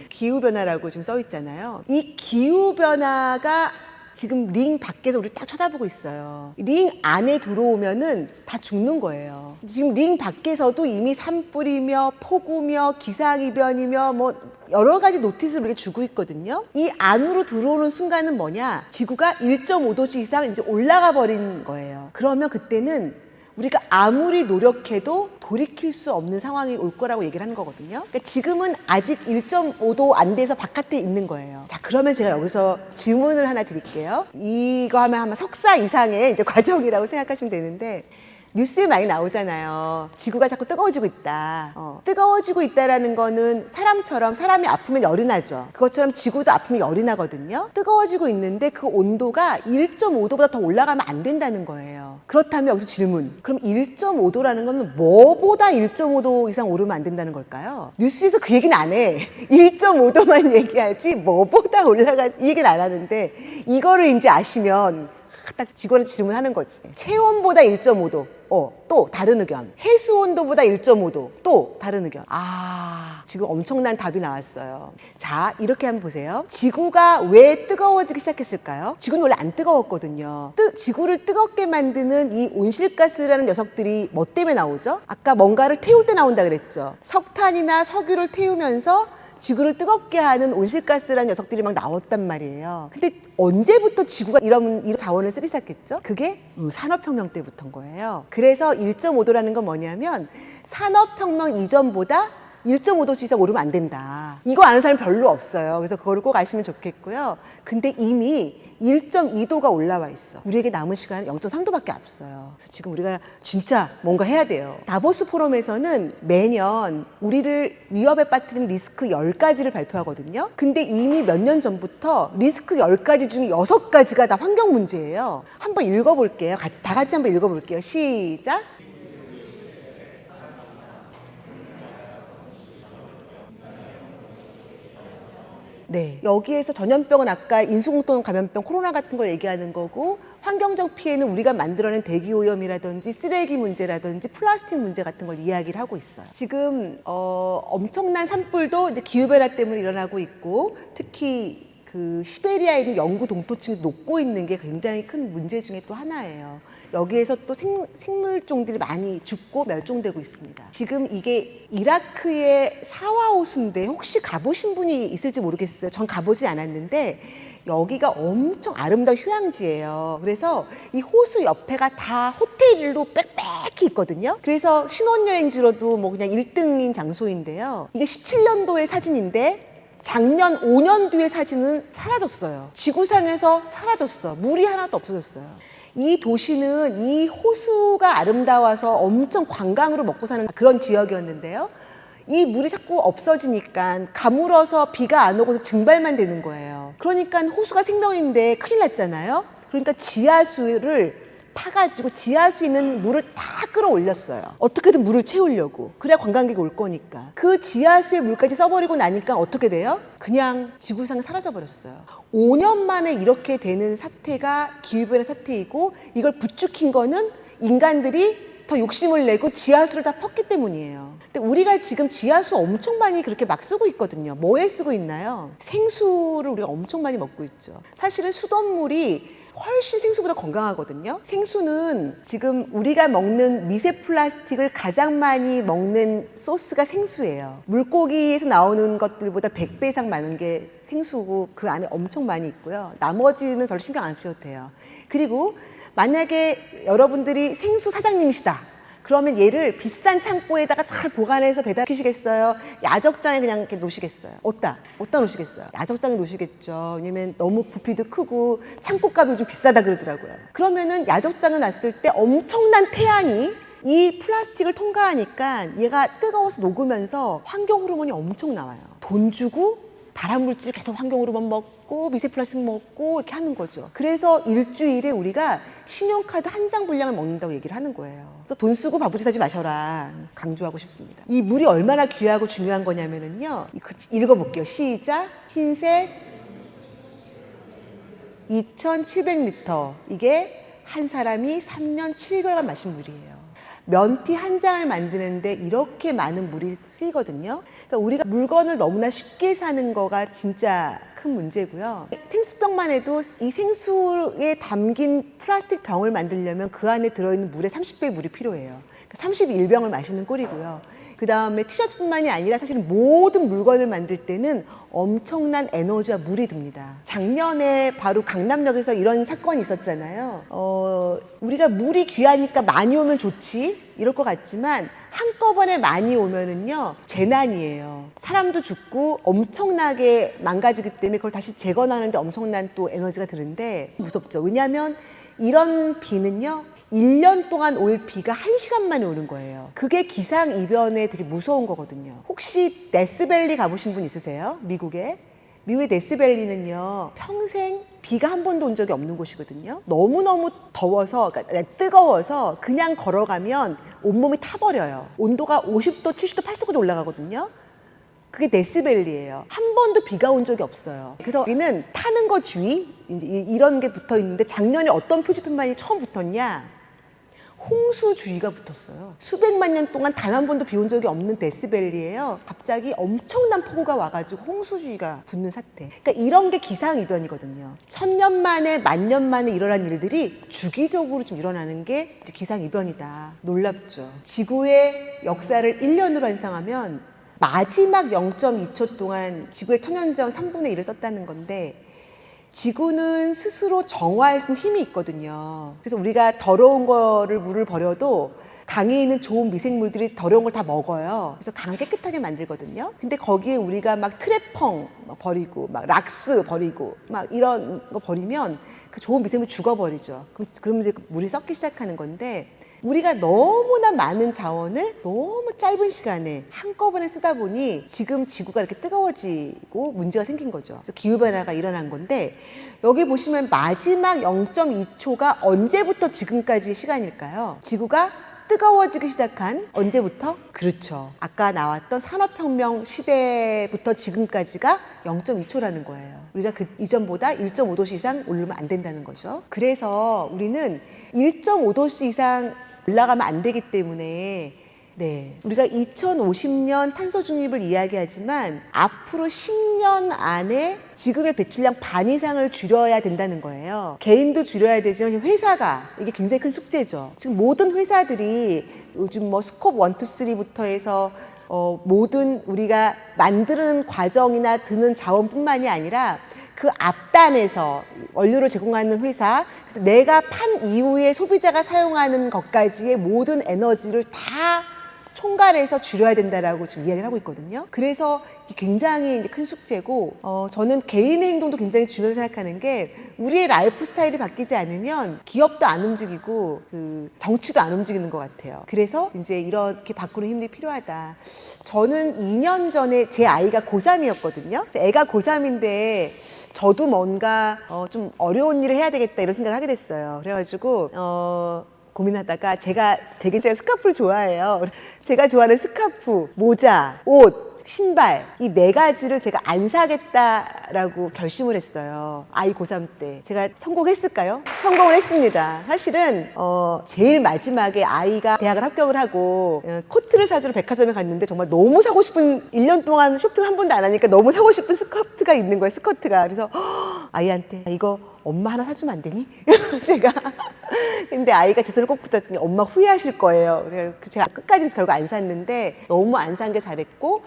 기후변화라고 지금 써 있잖아요. 이 기후변화가 지금 링 밖에서 우리 딱 쳐다보고 있어요. 링 안에 들어오면은 다 죽는 거예요. 지금 링 밖에서도 이미 산불이며 폭우며 기상이변이며 뭐 여러 가지 노티스를 우리가 주고 있거든요. 이 안으로 들어오는 순간은 뭐냐? 지구가 1.5도 이상 이제 올라가 버린 거예요. 그러면 그때는 우리가 아무리 노력해도 돌이킬 수 없는 상황이 올 거라고 얘기를 하는 거거든요. 그러니까 지금은 아직 1.5도 안 돼서 바깥에 있는 거예요. 자, 그러면 제가 여기서 질문을 하나 드릴게요. 이거 하면 아마 석사 이상의 이제 과정이라고 생각하시면 되는데, 뉴스에 많이 나오잖아요. 지구가 자꾸 뜨거워지고 있다. 뜨거워지고 있다라는 거는 사람처럼 사람이 아프면 열이 나죠. 그것처럼 지구도 아프면 열이 나거든요. 뜨거워지고 있는데 그 온도가 1.5도보다 더 올라가면 안 된다는 거예요. 그렇다면 여기서 질문. 그럼 1.5도라는 건 뭐보다 1.5도 이상 오르면 안 된다는 걸까요? 뉴스에서 그 얘기는 안 해. 1.5도만 얘기하지 뭐보다 올라가 이 얘기는 안 하는데 이거를 이제 아시면 딱 직원한테 질문하는 거지. 체온보다 1.5도. 또 다른 의견. 해수 온도보다 1.5도. 또 다른 의견. 지금 엄청난 답이 나왔어요. 자, 이렇게 한번 보세요. 지구가 왜 뜨거워지기 시작했을까요? 지구는 원래 안 뜨거웠거든요. 지구를 뜨겁게 만드는 이 온실가스라는 녀석들이 뭐 때문에 나오죠? 아까 뭔가를 태울 때 나온다 그랬죠. 석탄이나 석유를 태우면서 지구를 뜨겁게 하는 온실가스라는 녀석들이 막 나왔단 말이에요. 근데 언제부터 지구가 이런 자원을 쓰기 시작했죠? 그게 산업혁명 때부터인 거예요. 그래서 1.5도라는 건 뭐냐면 산업혁명 이전보다 1.5도씩 이상 오르면 안 된다. 이거 아는 사람 별로 없어요. 그래서 그거를 꼭 아시면 좋겠고요. 근데 이미 1.2도가 올라와 있어. 우리에게 남은 시간은 0.3도밖에 없어요. 그래서 지금 우리가 진짜 뭔가 해야 돼요. 다보스 포럼에서는 매년 우리를 위협에 빠뜨리는 리스크 10가지를 발표하거든요. 근데 이미 몇 년 전부터 리스크 10가지 중에 6가지가 다 환경 문제예요. 한번 읽어볼게요. 다 같이 한번 읽어볼게요. 시작. 네, 여기에서 전염병은 아까 인수공통 감염병, 코로나 같은 걸 얘기하는 거고, 환경적 피해는 우리가 만들어낸 대기오염이라든지 쓰레기 문제라든지 플라스틱 문제 같은 걸 이야기를 하고 있어요. 지금 엄청난 산불도 이제 기후변화 때문에 일어나고 있고, 특히 그 시베리아에 있는 영구 동토층이 녹고 있는 게 굉장히 큰 문제 중에 또 하나예요. 여기에서 또 생물종들이 많이 죽고 멸종되고 있습니다. 지금 이게 이라크의 사와호수인데 혹시 가보신 분이 있을지 모르겠어요. 전 가보지 않았는데 여기가 엄청 아름다운 휴양지예요. 그래서 이 호수 옆에가 다 호텔로 빽빽히 있거든요. 그래서 신혼여행지로도 뭐 그냥 1등인 장소인데요. 이게 17년도의 사진인데 작년 5년 뒤의 사진은 사라졌어요. 지구상에서 사라졌어. 물이 하나도 없어졌어요. 이 도시는 이 호수가 아름다워서 엄청 관광으로 먹고 사는 그런 지역이었는데요. 이 물이 자꾸 없어지니까 가물어서 비가 안 오고서 증발만 되는 거예요. 그러니까 호수가 생명인데 큰일 났잖아요. 그러니까 지하수를 파가지고 지하수에 있는 물을 다 끌어올렸어요. 어떻게든 물을 채우려고. 그래야 관광객이 올 거니까. 그 지하수의 물까지 써버리고 나니까 어떻게 돼요? 그냥 지구상에 사라져버렸어요. 5년 만에 이렇게 되는 사태가 기후변화 사태이고, 이걸 부추긴 거는 인간들이 더 욕심을 내고 지하수를 다 펐기 때문이에요. 근데 우리가 지금 지하수 엄청 많이 그렇게 막 쓰고 있거든요. 뭐에 쓰고 있나요? 생수를 우리가 엄청 많이 먹고 있죠. 사실은 수돗물이 훨씬 생수보다 건강하거든요. 생수는 지금 우리가 먹는 미세 플라스틱을 가장 많이 먹는 소스가 생수예요. 물고기에서 나오는 것들보다 100배 이상 많은 게 생수고 그 안에 엄청 많이 있고요. 나머지는 별로 신경 안 쓰셔도 돼요. 그리고 만약에 여러분들이 생수 사장님이시다. 그러면 얘를 비싼 창고에다가 잘 보관해서 배달시키시겠어요? 야적장에 그냥 이렇게 놓으시겠어요? 어디다 놓으시겠어요? 야적장에 놓으시겠죠. 왜냐면 너무 부피도 크고 창고값이 좀 비싸다 그러더라고요. 그러면은 야적장에 놨을 때 엄청난 태양이 이 플라스틱을 통과하니까 얘가 뜨거워서 녹으면서 환경 호르몬이 엄청 나와요. 돈 주고 발암물질 계속 환경 호르몬 먹고 미세 플라스틱 먹고 이렇게 하는 거죠. 그래서 일주일에 우리가 신용카드 한 장 분량을 먹는다고 얘기를 하는 거예요. 그래서 돈 쓰고 바보짓 하지 마셔라 강조하고 싶습니다. 이 물이 얼마나 귀하고 중요한 거냐면은요. 읽어볼게요. 시작. 흰색 2,700리터. 이게 한 사람이 3년 7개월간 마신 물이에요. 면티 한 장을 만드는데 이렇게 많은 물이 쓰이거든요. 그러니까 우리가 물건을 너무나 쉽게 사는 거가 진짜 큰 문제고요. 생수병만 해도 이 생수에 담긴 플라스틱 병을 만들려면 그 안에 들어있는 물의 30배의 물이 필요해요. 그러니까 31병을 마시는 꼴이고요. 그 다음에 티셔츠뿐만이 아니라 사실 모든 물건을 만들 때는 엄청난 에너지와 물이 듭니다. 작년에 바로 강남역에서 이런 사건이 있었잖아요. 우리가 물이 귀하니까 많이 오면 좋지 이럴 것 같지만 한꺼번에 많이 오면은요 재난이에요. 사람도 죽고 엄청나게 망가지기 때문에 그걸 다시 재건하는데 엄청난 또 에너지가 드는데 무섭죠. 왜냐하면 이런 비는요 1년 동안 올 비가 1시간 만에 오는 거예요. 그게 기상이변에 되게 무서운 거거든요. 혹시 데스밸리 가보신 분 있으세요? 미국의 데스밸리는요 평생 비가 한 번도 온 적이 없는 곳이거든요. 너무너무 더워서 그러니까 뜨거워서 그냥 걸어가면 온몸이 타버려요. 온도가 50도, 70도, 80도까지 올라가거든요. 그게 데스밸리예요. 한 번도 비가 온 적이 없어요. 그래서 우리는 타는 거 주의 이런 게 붙어 있는데 작년에 어떤 표지판만이 처음 붙었냐? 홍수주의가 붙었어요. 수백만 년 동안 단 한 번도 비 온 적이 없는 데스밸리예요. 갑자기 엄청난 폭우가 와가지고 홍수주의가 붙는 사태. 그러니까 이런 게 기상이변이거든요. 1000년 만에 10,000년 만에 일어난 일들이 주기적으로 좀 일어나는 게 기상이변이다. 놀랍죠. 지구의 역사를 1년으로 환상하면 마지막 0.2초 동안 지구의 천연자원 3분의 1을 썼다는 건데 지구는 스스로 정화할 수 있는 힘이 있거든요. 그래서 우리가 더러운 거를 물을 버려도 강에 있는 좋은 미생물들이 더러운 걸 다 먹어요. 그래서 강을 깨끗하게 만들거든요. 근데 거기에 우리가 막 트레펑 버리고 막 락스 버리고 막 이런 거 버리면 그 좋은 미생물이 죽어버리죠. 그럼 이제 물이 썩기 시작하는 건데 우리가 너무나 많은 자원을 너무 짧은 시간에 한꺼번에 쓰다 보니 지금 지구가 이렇게 뜨거워지고 문제가 생긴 거죠. 그래서 기후변화가 일어난 건데 여기 보시면 마지막 0.2초가 언제부터 지금까지 시간일까요? 지구가 뜨거워지기 시작한 언제부터? 그렇죠. 아까 나왔던 산업혁명 시대부터 지금까지가 0.2초라는 거예요. 우리가 그 이전보다 1.5도씨 이상 오르면 안 된다는 거죠. 그래서 우리는 1.5도씨 이상 올라가면 안 되기 때문에 우리가 2050년 탄소 중립을 이야기하지만 앞으로 10년 안에 지금의 배출량 반 이상을 줄여야 된다는 거예요. 개인도 줄여야 되지만 회사가 이게 굉장히 큰 숙제죠. 지금 모든 회사들이 요즘 뭐 스콥 1, 2, 3부터 해서 모든 우리가 만드는 과정이나 드는 자원뿐만이 아니라 그 앞단에서 원료를 제공하는 회사, 내가 판 이후에 소비자가 사용하는 것까지의 모든 에너지를 다 총괄해서 줄여야 된다라고 지금 이야기를 하고 있거든요. 그래서 굉장히 이제 큰 숙제고, 저는 개인의 행동도 굉장히 중요하다고 생각하는 게, 우리의 라이프 스타일이 바뀌지 않으면 기업도 안 움직이고 정치도 안 움직이는 것 같아요. 그래서 이제 이렇게 바꾸는 힘이 필요하다. 저는 2년 전에 제 아이가 고3이었거든요. 애가 고3인데 저도 뭔가 좀 어려운 일을 해야 되겠다 이런 생각을 하게 됐어요. 그래가지고 고민하다가 제가 스카프를 좋아해요. 제가 좋아하는 스카프, 모자, 옷, 신발 이 4가지를 제가 안 사겠다라고 결심을 했어요. 아이 고3 때. 제가 성공했을까요? 성공을 했습니다. 사실은 제일 마지막에 아이가 대학을 합격을 하고 코트를 사주러 백화점에 갔는데 정말 너무 사고 싶은 1년 동안 쇼핑 한 번도 안 하니까 너무 사고 싶은 스커트가 있는 거예요. 스커트가. 그래서 아이한테 이거 엄마 하나 사주면 안 되니? 제가 근데 아이가 제 손을 꼭 붙었더니 엄마 후회하실 거예요. 그래서 제가 끝까지 결국 안 샀는데 너무 안 산 게 잘했고,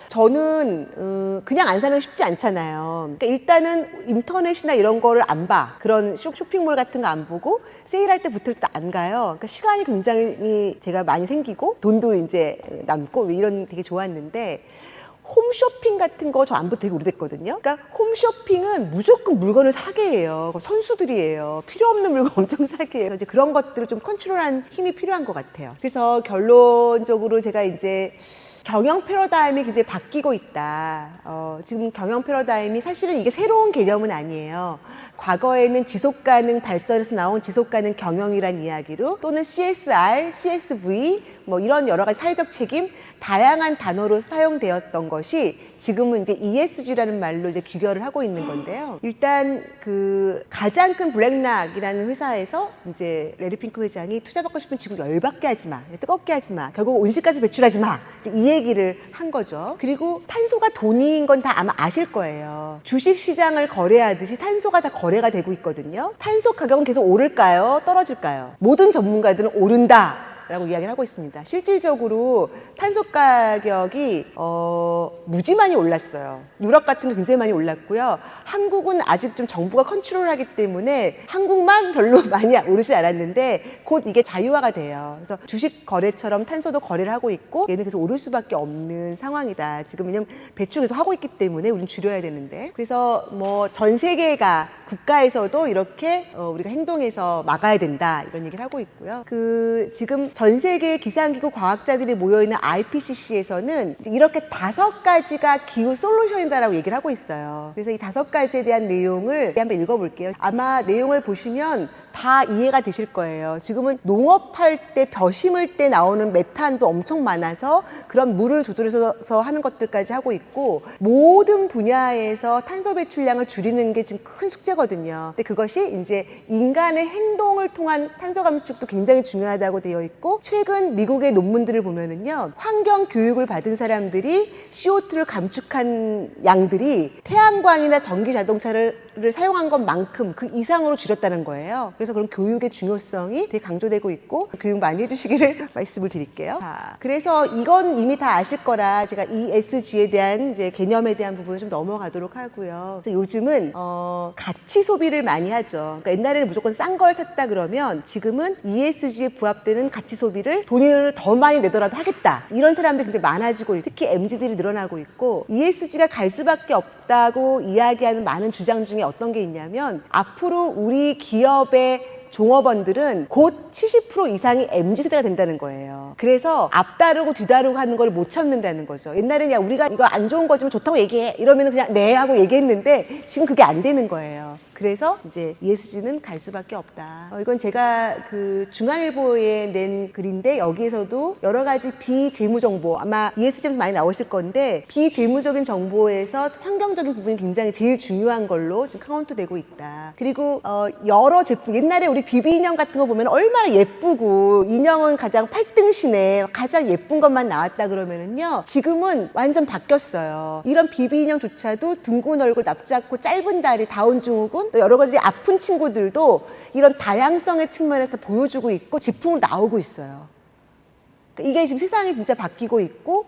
저는 그냥 안 사는 게 쉽지 않잖아요. 그러니까 일단은 인터넷이나 이런 거를 안 봐. 그런 쇼핑몰 같은 거 안 보고 세일할 때 붙을 때 안 가요. 그러니까 시간이 굉장히 제가 많이 생기고 돈도 이제 남고 이런 되게 좋았는데, 홈쇼핑 같은 거 저 안 보고 되게 오래됐거든요. 그러니까 홈쇼핑은 무조건 물건을 사게 해요. 선수들이에요. 필요 없는 물건 엄청 사게 해요. 이제 그런 것들을 좀 컨트롤하는 힘이 필요한 것 같아요. 그래서 결론적으로 제가 이제 경영 패러다임이 굉장히 바뀌고 있다. 지금 경영 패러다임이 사실은 이게 새로운 개념은 아니에요. 과거에는 지속가능 발전에서 나온 지속가능 경영이란 이야기로, 또는 CSR, CSV 뭐 이런 여러 가지 사회적 책임 다양한 단어로 사용되었던 것이 지금은 이제 ESG라는 말로 이제 규결을 하고 있는 건데요. 일단 가장 큰 블랙락이라는 회사에서 이제 레리 핑크 회장이 투자받고 싶은 지구 열받게 하지 마, 뜨겁게 하지 마, 결국 온실가스 배출하지 마, 이 얘기를 한 거죠. 그리고 탄소가 돈인 건 다 아마 아실 거예요. 주식 시장을 거래하듯이 탄소가 다 거래가 되고 있거든요. 탄소 가격은 계속 오를까요? 떨어질까요? 모든 전문가들은 오른다 라고 이야기를 하고 있습니다. 실질적으로 탄소 가격이 무지 많이 올랐어요. 유럽 같은 게 굉장히 많이 올랐고요. 한국은 아직 좀 정부가 컨트롤하기 때문에 한국만 별로 많이 오르지 않았는데 곧 이게 자유화가 돼요. 그래서 주식 거래처럼 탄소도 거래를 하고 있고, 얘는 계속 오를 수밖에 없는 상황이다. 지금 왜냐면 배출 계속 하고 있기 때문에 우리는 줄여야 되는데, 그래서 뭐 전 세계가 국가에서도 이렇게 우리가 행동해서 막아야 된다 이런 얘기를 하고 있고요. 지금 전 세계 기상기구 과학자들이 모여있는 IPCC에서는 이렇게 5가지가 기후 솔루션이다라고 얘기를 하고 있어요. 그래서 이 5가지에 대한 내용을 한번 읽어볼게요. 아마 내용을 보시면 다 이해가 되실 거예요. 지금은 농업할 때 벼 심을 때 나오는 메탄도 엄청 많아서 그런 물을 조절해서 하는 것들까지 하고 있고, 모든 분야에서 탄소 배출량을 줄이는 게 지금 큰 숙제거든요. 근데 그것이 이제 인간의 행동을 통한 탄소 감축도 굉장히 중요하다고 되어 있고, 최근 미국의 논문들을 보면은요, 환경 교육을 받은 사람들이 CO2를 감축한 양들이 태양광이나 전기 자동차를 사용한 것만큼 그 이상으로 줄였다는 거예요. 그래서 그런 교육의 중요성이 되게 강조되고 있고, 교육 많이 해주시기를 말씀을 드릴게요. 그래서 이건 이미 다 아실 거라 제가 ESG에 대한 이제 개념에 대한 부분을 좀 넘어가도록 하고요. 그래서 요즘은 가치 소비를 많이 하죠. 그러니까 옛날에는 무조건 싼 걸 샀다 그러면 지금은 ESG에 부합되는 가치 소비를 돈을 더 많이 내더라도 하겠다. 이런 사람들이 굉장히 많아지고 있고, 특히 MZ들이 늘어나고 있고, ESG가 갈 수밖에 없다고 이야기하는 많은 주장 중에 어떤 게 있냐면, 앞으로 우리 기업의 종업원들은 곧 70% 이상이 MZ세대가 된다는 거예요. 그래서 앞다르고 뒤다르고 하는 걸 못 참는다는 거죠. 옛날에는 야, 우리가 이거 안 좋은 거지만 좋다고 얘기해 이러면 그냥 네 하고 얘기했는데 지금 그게 안 되는 거예요. 그래서 이제 ESG는 갈 수밖에 없다. 이건 제가 중앙일보에 낸 글인데, 여기에서도 여러 가지 비재무 정보, 아마 ESG에서 많이 나오실 건데, 비재무적인 정보에서 환경적인 부분이 굉장히 제일 중요한 걸로 지금 카운트되고 있다. 그리고 여러 제품, 옛날에 우리 비비 인형 같은 거 보면 얼마나 예쁘고, 인형은 가장 8등신에 가장 예쁜 것만 나왔다 그러면은요, 지금은 완전 바뀌었어요. 이런 비비 인형조차도 둥근 얼굴, 납작고 짧은 다리, 다운 증후군, 또 여러 가지 아픈 친구들도 이런 다양성의 측면에서 보여주고 있고 제품으로 나오고 있어요. 그러니까 이게 지금 세상이 진짜 바뀌고 있고,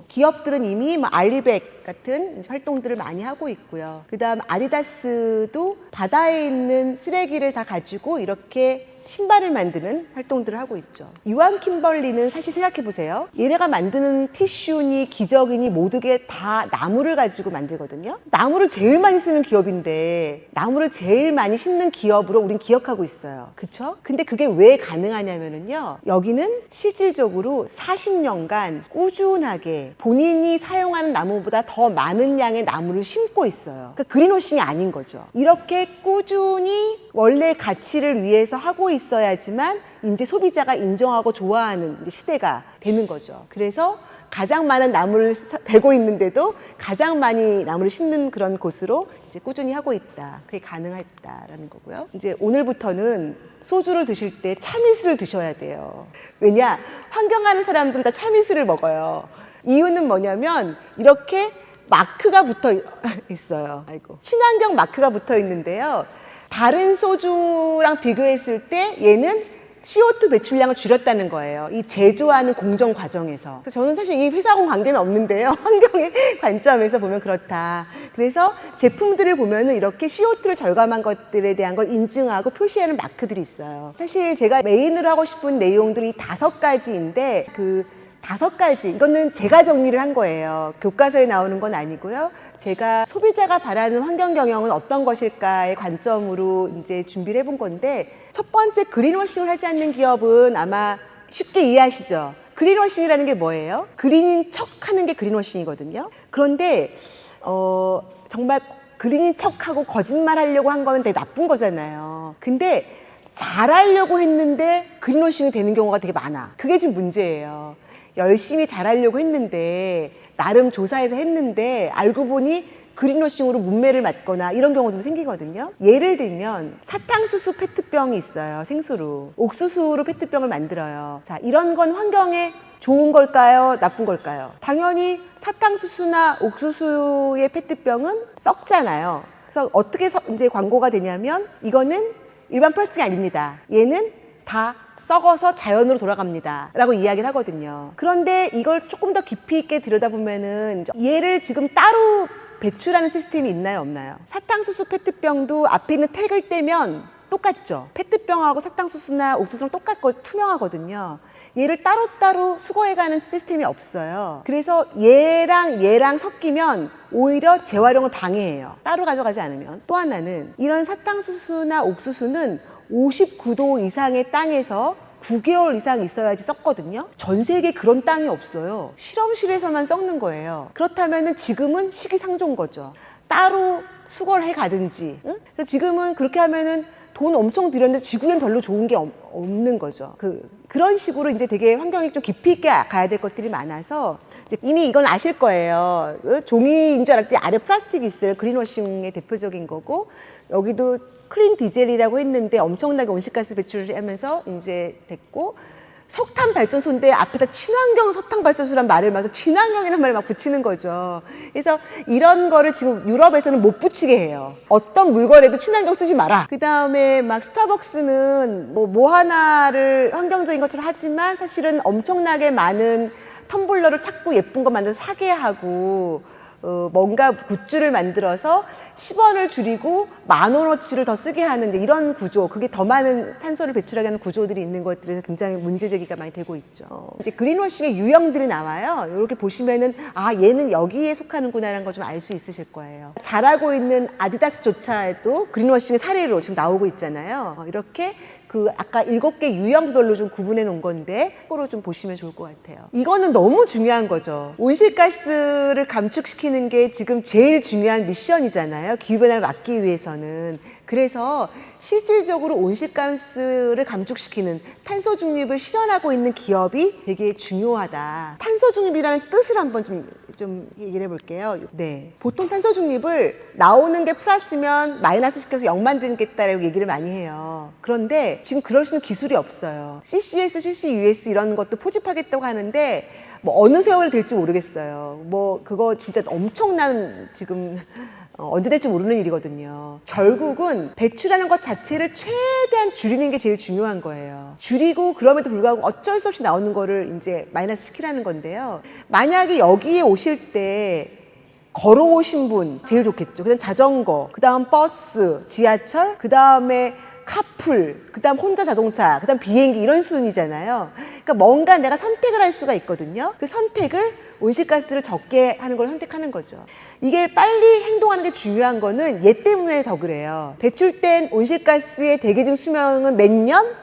기업들은 이미 뭐 알리백 같은 활동들을 많이 하고 있고요. 그 다음 아디다스도 바다에 있는 쓰레기를 다 가지고 이렇게 신발을 만드는 활동들을 하고 있죠. 유한 킴벌리는 사실 생각해 보세요. 얘네가 만드는 티슈니 기저귀니 모두게 다 나무를 가지고 만들거든요. 나무를 제일 많이 쓰는 기업인데 나무를 제일 많이 심는 기업으로 우린 기억하고 있어요. 그쵸? 근데 그게 왜 가능하냐면요. 여기는 실질적으로 40년간 꾸준하게 본인이 사용하는 나무보다 더 많은 양의 나무를 심고 있어요. 그러니까 그린워싱이 아닌 거죠. 이렇게 꾸준히 원래 가치를 위해서 하고 있어야지만 이제 소비자가 인정하고 좋아하는 이제 시대가 되는 거죠. 그래서 가장 많은 나무를 베고 있는데도 가장 많이 나무를 심는 그런 곳으로 이제 꾸준히 하고 있다. 그게 가능했다라는 거고요. 이제 오늘부터는 소주를 드실 때 참이슬을 드셔야 돼요. 왜냐? 환경하는 사람들은 다 참이슬을 먹어요. 이유는 뭐냐면 이렇게 마크가 붙어 있어요. 아이고. 친환경 마크가 붙어 있는데요. 다른 소주랑 비교했을 때 얘는 CO2 배출량을 줄였다는 거예요. 이 제조하는 공정 과정에서. 그래서 저는 사실 이 회사하고는 관계는 없는데요. 환경의 관점에서 보면 그렇다. 그래서 제품들을 보면은 이렇게 CO2를 절감한 것들에 대한 걸 인증하고 표시하는 마크들이 있어요. 사실 제가 메인으로 하고 싶은 내용들이 5가지인데 그 5가지, 이거는 제가 정리를 한 거예요. 교과서에 나오는 건 아니고요. 제가 소비자가 바라는 환경 경영은 어떤 것일까의 관점으로 이제 준비를 해본 건데, 첫 번째 그린워싱을 하지 않는 기업은 아마 쉽게 이해하시죠? 그린워싱이라는 게 뭐예요? 그린인 척 하는 게 그린워싱이거든요. 그런데 정말 그린인 척하고 거짓말 하려고 한 거는 되게 나쁜 거잖아요. 근데 잘하려고 했는데 그린워싱이 되는 경우가 되게 많아. 그게 지금 문제예요. 열심히 잘하려고 했는데 나름 조사해서 했는데 알고 보니 그린워싱으로 문매를 맞거나 이런 경우도 생기거든요. 예를 들면 사탕수수 페트병이 있어요. 생수로. 옥수수로 페트병을 만들어요. 자, 이런 건 환경에 좋은 걸까요? 나쁜 걸까요? 당연히 사탕수수나 옥수수의 페트병은 썩잖아요. 그래서 어떻게 이제 광고가 되냐면 이거는 일반 플라스틱이 아닙니다. 얘는 다 썩어서 자연으로 돌아갑니다 라고 이야기를 하거든요. 그런데 이걸 조금 더 깊이 있게 들여다보면은 얘를 지금 따로 배출하는 시스템이 있나요, 없나요? 사탕수수 페트병도 앞에 있는 택을 떼면 똑같죠. 페트병하고 사탕수수나 옥수수랑 똑같고 투명하거든요. 얘를 따로따로 수거해가는 시스템이 없어요. 그래서 얘랑 섞이면 오히려 재활용을 방해해요. 따로 가져가지 않으면. 또 하나는 이런 사탕수수나 옥수수는 59도 이상의 땅에서 9개월 이상 있어야지 썩거든요. 전 세계에 그런 땅이 없어요. 실험실에서만 썩는 거예요. 그렇다면 지금은 시기상조인 거죠. 따로 수거를 해 가든지. 응? 그래서 지금은 그렇게 하면은 돈 엄청 들였는데 지구엔 별로 좋은 게 없는 거죠. 그런 식으로 이제 되게 환경이 좀 깊이 있게 가야 될 것들이 많아서 이제 이미 이건 아실 거예요. 종이인 줄 알았더니 아래 플라스틱이 있어요. 그린워싱의 대표적인 거고 여기도 클린 디젤이라고 했는데 엄청나게 온실가스 배출을 하면서 이제 됐고 석탄 발전소인데 앞에다 친환경 석탄 발전소란 말을 마서 친환경이라는 말을 막 붙이는 거죠. 그래서 이런 거를 지금 유럽에서는 못 붙이게 해요. 어떤 물건에도 친환경 쓰지 마라. 그 다음에 막 스타벅스는 뭐 하나를 환경적인 것처럼 하지만 사실은 엄청나게 많은 텀블러를 자꾸 예쁜 거 만들어서 사게 하고 뭔가 굿즈를 만들어서 10원을 줄이고 10,000원어치를 더 쓰게 하는 이런 구조, 그게 더 많은 탄소를 배출하게 하는 구조들이 있는 것들에서 굉장히 문제제기가 많이 되고 있죠. 이제 그린워싱의 유형들이 나와요. 이렇게 보시면은 아, 얘는 여기에 속하는구나라는 거 좀 알 수 있으실 거예요. 잘하고 있는 아디다스조차도 그린워싱의 사례로 지금 나오고 있잖아요. 이렇게 아까 7개 유형별로 좀 구분해 놓은 건데 그거로 좀 보시면 좋을 것 같아요. 이거는 너무 중요한 거죠. 온실가스를 감축시키는 게 지금 제일 중요한 미션이잖아요. 기후변화를 막기 위해서는. 그래서 실질적으로 온실가스를 감축시키는 탄소 중립을 실현하고 있는 기업이 되게 중요하다. 탄소 중립이라는 뜻을 한번 좀 얘기를 해볼게요. 네, 보통 탄소 중립을 나오는 게 플러스면 마이너스 시켜서 0 만들겠다라고 얘기를 많이 해요. 그런데 지금 그럴 수 있는 기술이 없어요. CCS, CCUS 이런 것도 포집하겠다고 하는데 뭐 어느 세월이 될지 모르겠어요. 뭐 그거 진짜 엄청난 지금 언제 될지 모르는 일이거든요. 결국은 배출하는 것 자체를 최대한 줄이는 게 제일 중요한 거예요. 줄이고 그럼에도 불구하고 어쩔 수 없이 나오는 거를 이제 마이너스 시키라는 건데요. 만약에 여기에 오실 때 걸어오신 분 제일 좋겠죠. 그다음 자전거, 그다음 버스, 지하철, 그다음에 카풀, 그다음 혼자 자동차, 그다음 비행기 이런 순이잖아요. 그러니까 뭔가 내가 선택을 할 수가 있거든요. 그 선택을 온실가스를 적게 하는 걸 선택하는 거죠. 이게 빨리 행동하는 게 중요한 거는 얘 때문에 더 그래요. 배출된 온실가스의 대기중 수명은 몇 년?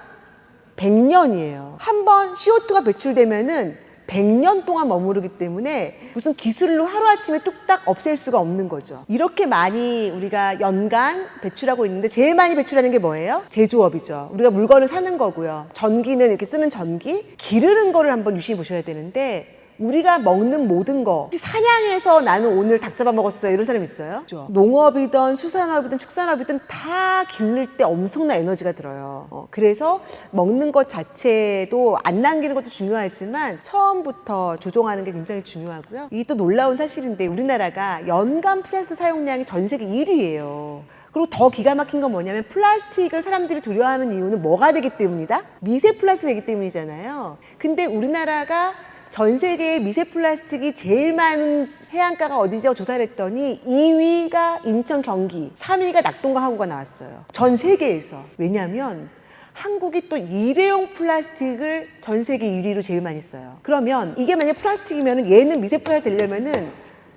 100년이에요. 한 번 CO2가 배출되면은 100년 동안 머무르기 때문에 무슨 기술로 하루아침에 뚝딱 없앨 수가 없는 거죠. 이렇게 많이 우리가 연간 배출하고 있는데 제일 많이 배출하는 게 뭐예요? 제조업이죠. 우리가 물건을 사는 거고요. 전기는 이렇게 쓰는 전기, 기르는 거를 한번 유심히 보셔야 되는데 우리가 먹는 모든 거, 사냥해서 나는 오늘 닭 잡아 먹었어요 이런 사람 있어요? 그렇죠? 농업이든 수산업이든 축산업이든 다 기를 때 엄청난 에너지가 들어요. 그래서 먹는 것 자체도 안 남기는 것도 중요하지만 처음부터 조종하는 게 굉장히 중요하고요. 이게 또 놀라운 사실인데 우리나라가 연간 플라스틱 사용량이 전 세계 1위예요. 그리고 더 기가 막힌 건 뭐냐면 플라스틱을 사람들이 두려워하는 이유는 뭐가 되기 때문이다? 미세 플라스틱이 되기 때문이잖아요. 근데 우리나라가 전 세계의 미세 플라스틱이 제일 많은 해안가가 어디죠? 조사를 했더니 2위가 인천, 경기, 3위가 낙동강 하구가 나왔어요. 전 세계에서. 왜냐하면 한국이 또 일회용 플라스틱을 전 세계 1위로 제일 많이 써요. 그러면 이게 만약 플라스틱이면 얘는 미세 플라스틱 되려면은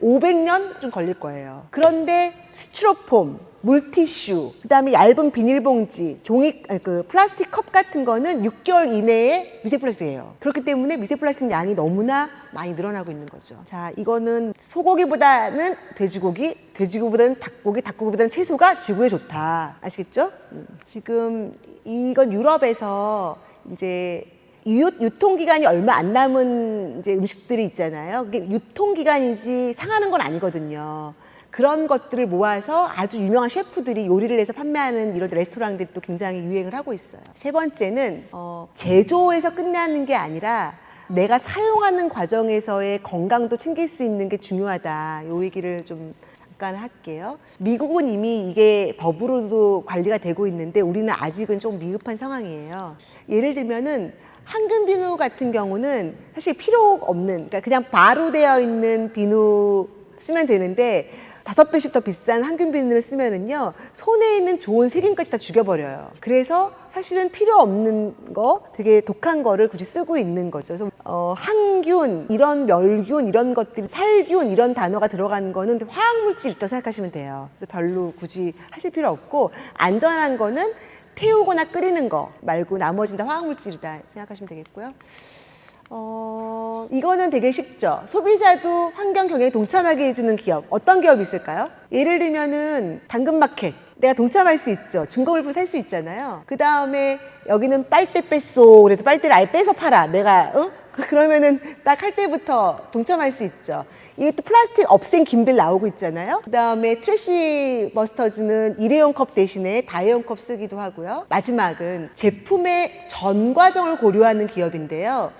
500년 좀 걸릴 거예요. 그런데 스티로폼, 물티슈, 그다음에 얇은 비닐봉지, 플라스틱 컵 같은 거는 6개월 이내에 미세 플라스틱이에요. 그렇기 때문에 미세 플라스틱 양이 너무나 많이 늘어나고 있는 거죠. 자, 이거는 소고기보다는 돼지고기, 돼지고기보다는 닭고기, 닭고기보다는 채소가 지구에 좋다. 아시겠죠? 지금 이건 유럽에서 이제 유통기간이 얼마 안 남은 이제 음식들이 있잖아요. 그게 유통기간이지 상하는 건 아니거든요. 그런 것들을 모아서 아주 유명한 셰프들이 요리를 해서 판매하는 이런 레스토랑들이 또 굉장히 유행을 하고 있어요. 세 번째는 제조에서 끝나는 게 아니라 내가 사용하는 과정에서의 건강도 챙길 수 있는 게 중요하다. 요 얘기를 좀 잠깐 할게요. 미국은 이미 이게 법으로도 관리가 되고 있는데 우리는 아직은 좀 미흡한 상황이에요. 예를 들면은 항균 비누 같은 경우는 사실 필요 없는, 그러니까 그냥 바로 되어 있는 비누 쓰면 되는데 5배씩 더 비싼 항균 비누를 쓰면은요, 손에 있는 좋은 세균까지 다 죽여버려요. 그래서 사실은 필요 없는 거, 되게 독한 거를 굳이 쓰고 있는 거죠. 그래서 항균, 이런 멸균, 이런 것들, 살균 이런 단어가 들어가는 거는 화학물질 있다고 생각하시면 돼요. 그래서 별로 굳이 하실 필요 없고, 안전한 거는 태우거나 끓이는 거 말고 나머지는 다 화학물질이다 생각하시면 되겠고요. 이거는 되게 쉽죠. 소비자도 환경 경영에 동참하게 해주는 기업, 어떤 기업이 있을까요? 예를 들면은 당근마켓, 내가 동참할 수 있죠. 중고물품 살 수 있잖아요. 그 다음에 여기는 빨대 뺐소. 그래서 빨대를 아예 빼서 팔아. 내가 그러면은 딱 할 때부터 동참할 수 있죠. 이게 또 플라스틱 없앤 김들 나오고 있잖아요. 그 다음에 트래시 버스터즈는 일회용 컵 대신에 다회용 컵 쓰기도 하고요. 마지막은 제품의 전 과정을 고려하는 기업인데요.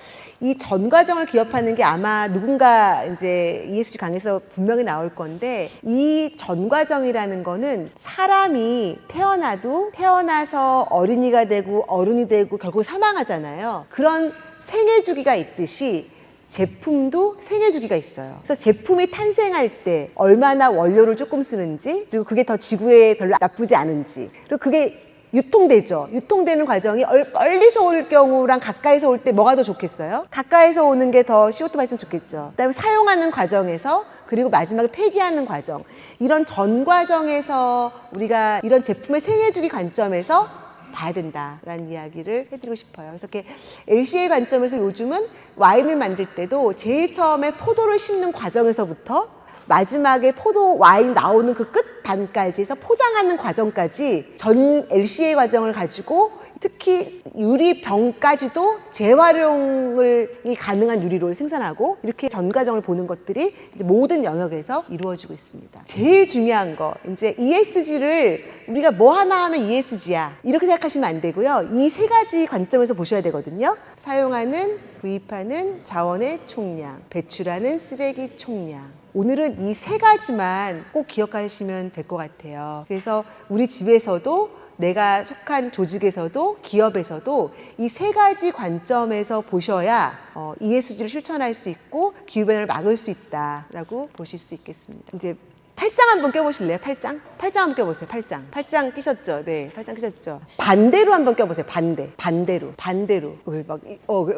이 전 과정을 기업하는 게 아마 누군가 이제 ESG 강의에서 분명히 나올 건데, 이 전 과정이라는 거는 사람이 태어나서 어린이가 되고 어른이 되고 결국 사망하잖아요. 그런 생애 주기가 있듯이 제품도 생애 주기가 있어요. 그래서 제품이 탄생할 때 얼마나 원료를 조금 쓰는지, 그리고 그게 더 지구에 별로 나쁘지 않은지, 그리고 그게 유통되죠. 유통되는 과정이 멀리서 올 경우랑 가까이서 올 때 뭐가 더 좋겠어요? 가까이서 오는 게 더 CO2 발생 좋겠죠. 그다음에 사용하는 과정에서, 그리고 마지막에 폐기하는 과정, 이런 전 과정에서 우리가 이런 제품의 생애 주기 관점에서 봐야 된다라는 이야기를 해드리고 싶어요. 그래서 이렇게 LCA 관점에서 요즘은 와인을 만들 때도 제일 처음에 포도를 심는 과정에서부터 마지막에 포도 와인 나오는 그 끝 단까지 해서 포장하는 과정까지 전 LCA 과정을 가지고, 특히 유리병까지도 재활용이 가능한 유리로 생산하고, 이렇게 전 과정을 보는 것들이 이제 모든 영역에서 이루어지고 있습니다. 제일 중요한 거, 이제 ESG를 우리가 뭐 하나 하면 ESG야 이렇게 생각하시면 안 되고요. 이 세 가지 관점에서 보셔야 되거든요. 사용하는, 구입하는 자원의 총량, 배출하는 쓰레기 총량. 오늘은 이 세 가지만 꼭 기억하시면 될 것 같아요. 그래서 우리 집에서도, 내가 속한 조직에서도, 기업에서도 이 세 가지 관점에서 보셔야 ESG를 실천할 수 있고 기후변화를 막을 수 있다라고 보실 수 있겠습니다. 이제 팔짱 한번 껴보실래요? 팔짱? 팔짱 한번 껴보세요. 팔짱 끼셨죠? 네, 팔짱 끼셨죠? 반대로 한번 껴보세요. 반대로.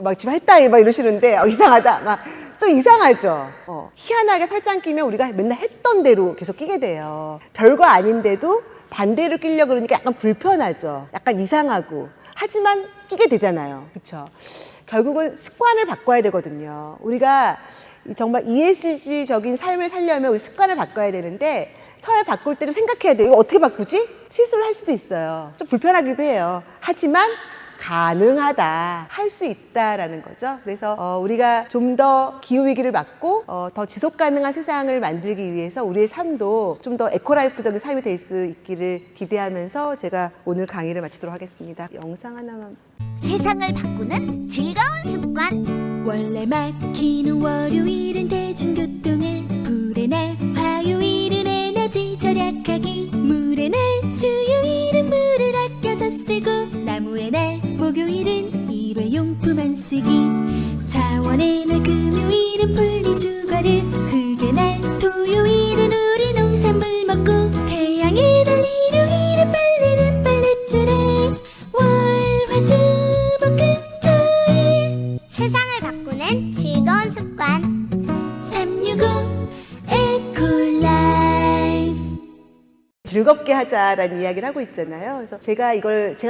막 지금 했다 막 이러시는데 이상하다. 막 좀 이상하죠? 희한하게 팔짱 끼면 우리가 맨날 했던 대로 계속 끼게 돼요. 별거 아닌데도 반대로 끼려고 그러니까 약간 불편하죠. 약간 이상하고. 하지만 끼게 되잖아요. 그렇죠? 결국은 습관을 바꿔야 되거든요. 우리가 정말 ESG적인 삶을 살려면 우리 습관을 바꿔야 되는데 처음에 바꿀 때 좀 생각해야 돼요. 이거 어떻게 바꾸지? 실수를 할 수도 있어요. 좀 불편하기도 해요. 하지만 가능하다, 할 수 있다라는 거죠. 그래서 우리가 좀 더 기후위기를 막고 더 지속 가능한 세상을 만들기 위해서 우리의 삶도 좀 더 에코라이프적인 삶이 될 수 있기를 기대하면서 제가 오늘 강의를 마치도록 하겠습니다. 영상 하나만. 세상을 바꾸는 즐거운 습관. 원래 막히는 월요일은 대중교통을, 불의 날 화요일은 에너지 절약하기, 물의 날 수요일은 물을 아껴서 쓰고, 나무의 날 목요일은 일회용품 안 쓰기, 자원의 날 금요일은 분리수거를, 흙의 날 토요일은 우리 농산물 먹고, 태양의 날 일요일은 빨래는 빨랫줄에, 월화수목금토일 세상을 바꾸는 즐거운 습관. 365 에콜라이프. 즐겁게 하자라는 이야기를 하고 있잖아요. 그래서 제가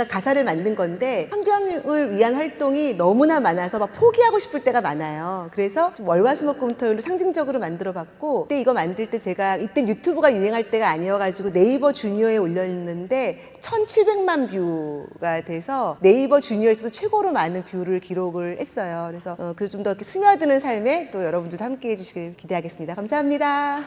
가사를 만든 건데 환경을 위한 활동이 너무나 많아서 막 포기하고 싶을 때가 많아요. 그래서 월화수목금토일로 상징적으로 만들어봤고, 그때 이거 만들 때 제가 이때 유튜브가 유행할 때가 아니어가지고 네이버 주니어에 올렸는데 1,700만 뷰가 돼서 네이버 주니어에서도 최고로 많은 뷰를 기록을 했어요. 그래서 그 좀 더 스며드는 삶에 또 여러분들도 함께 해주시길 기대하겠습니다. 감사합니다.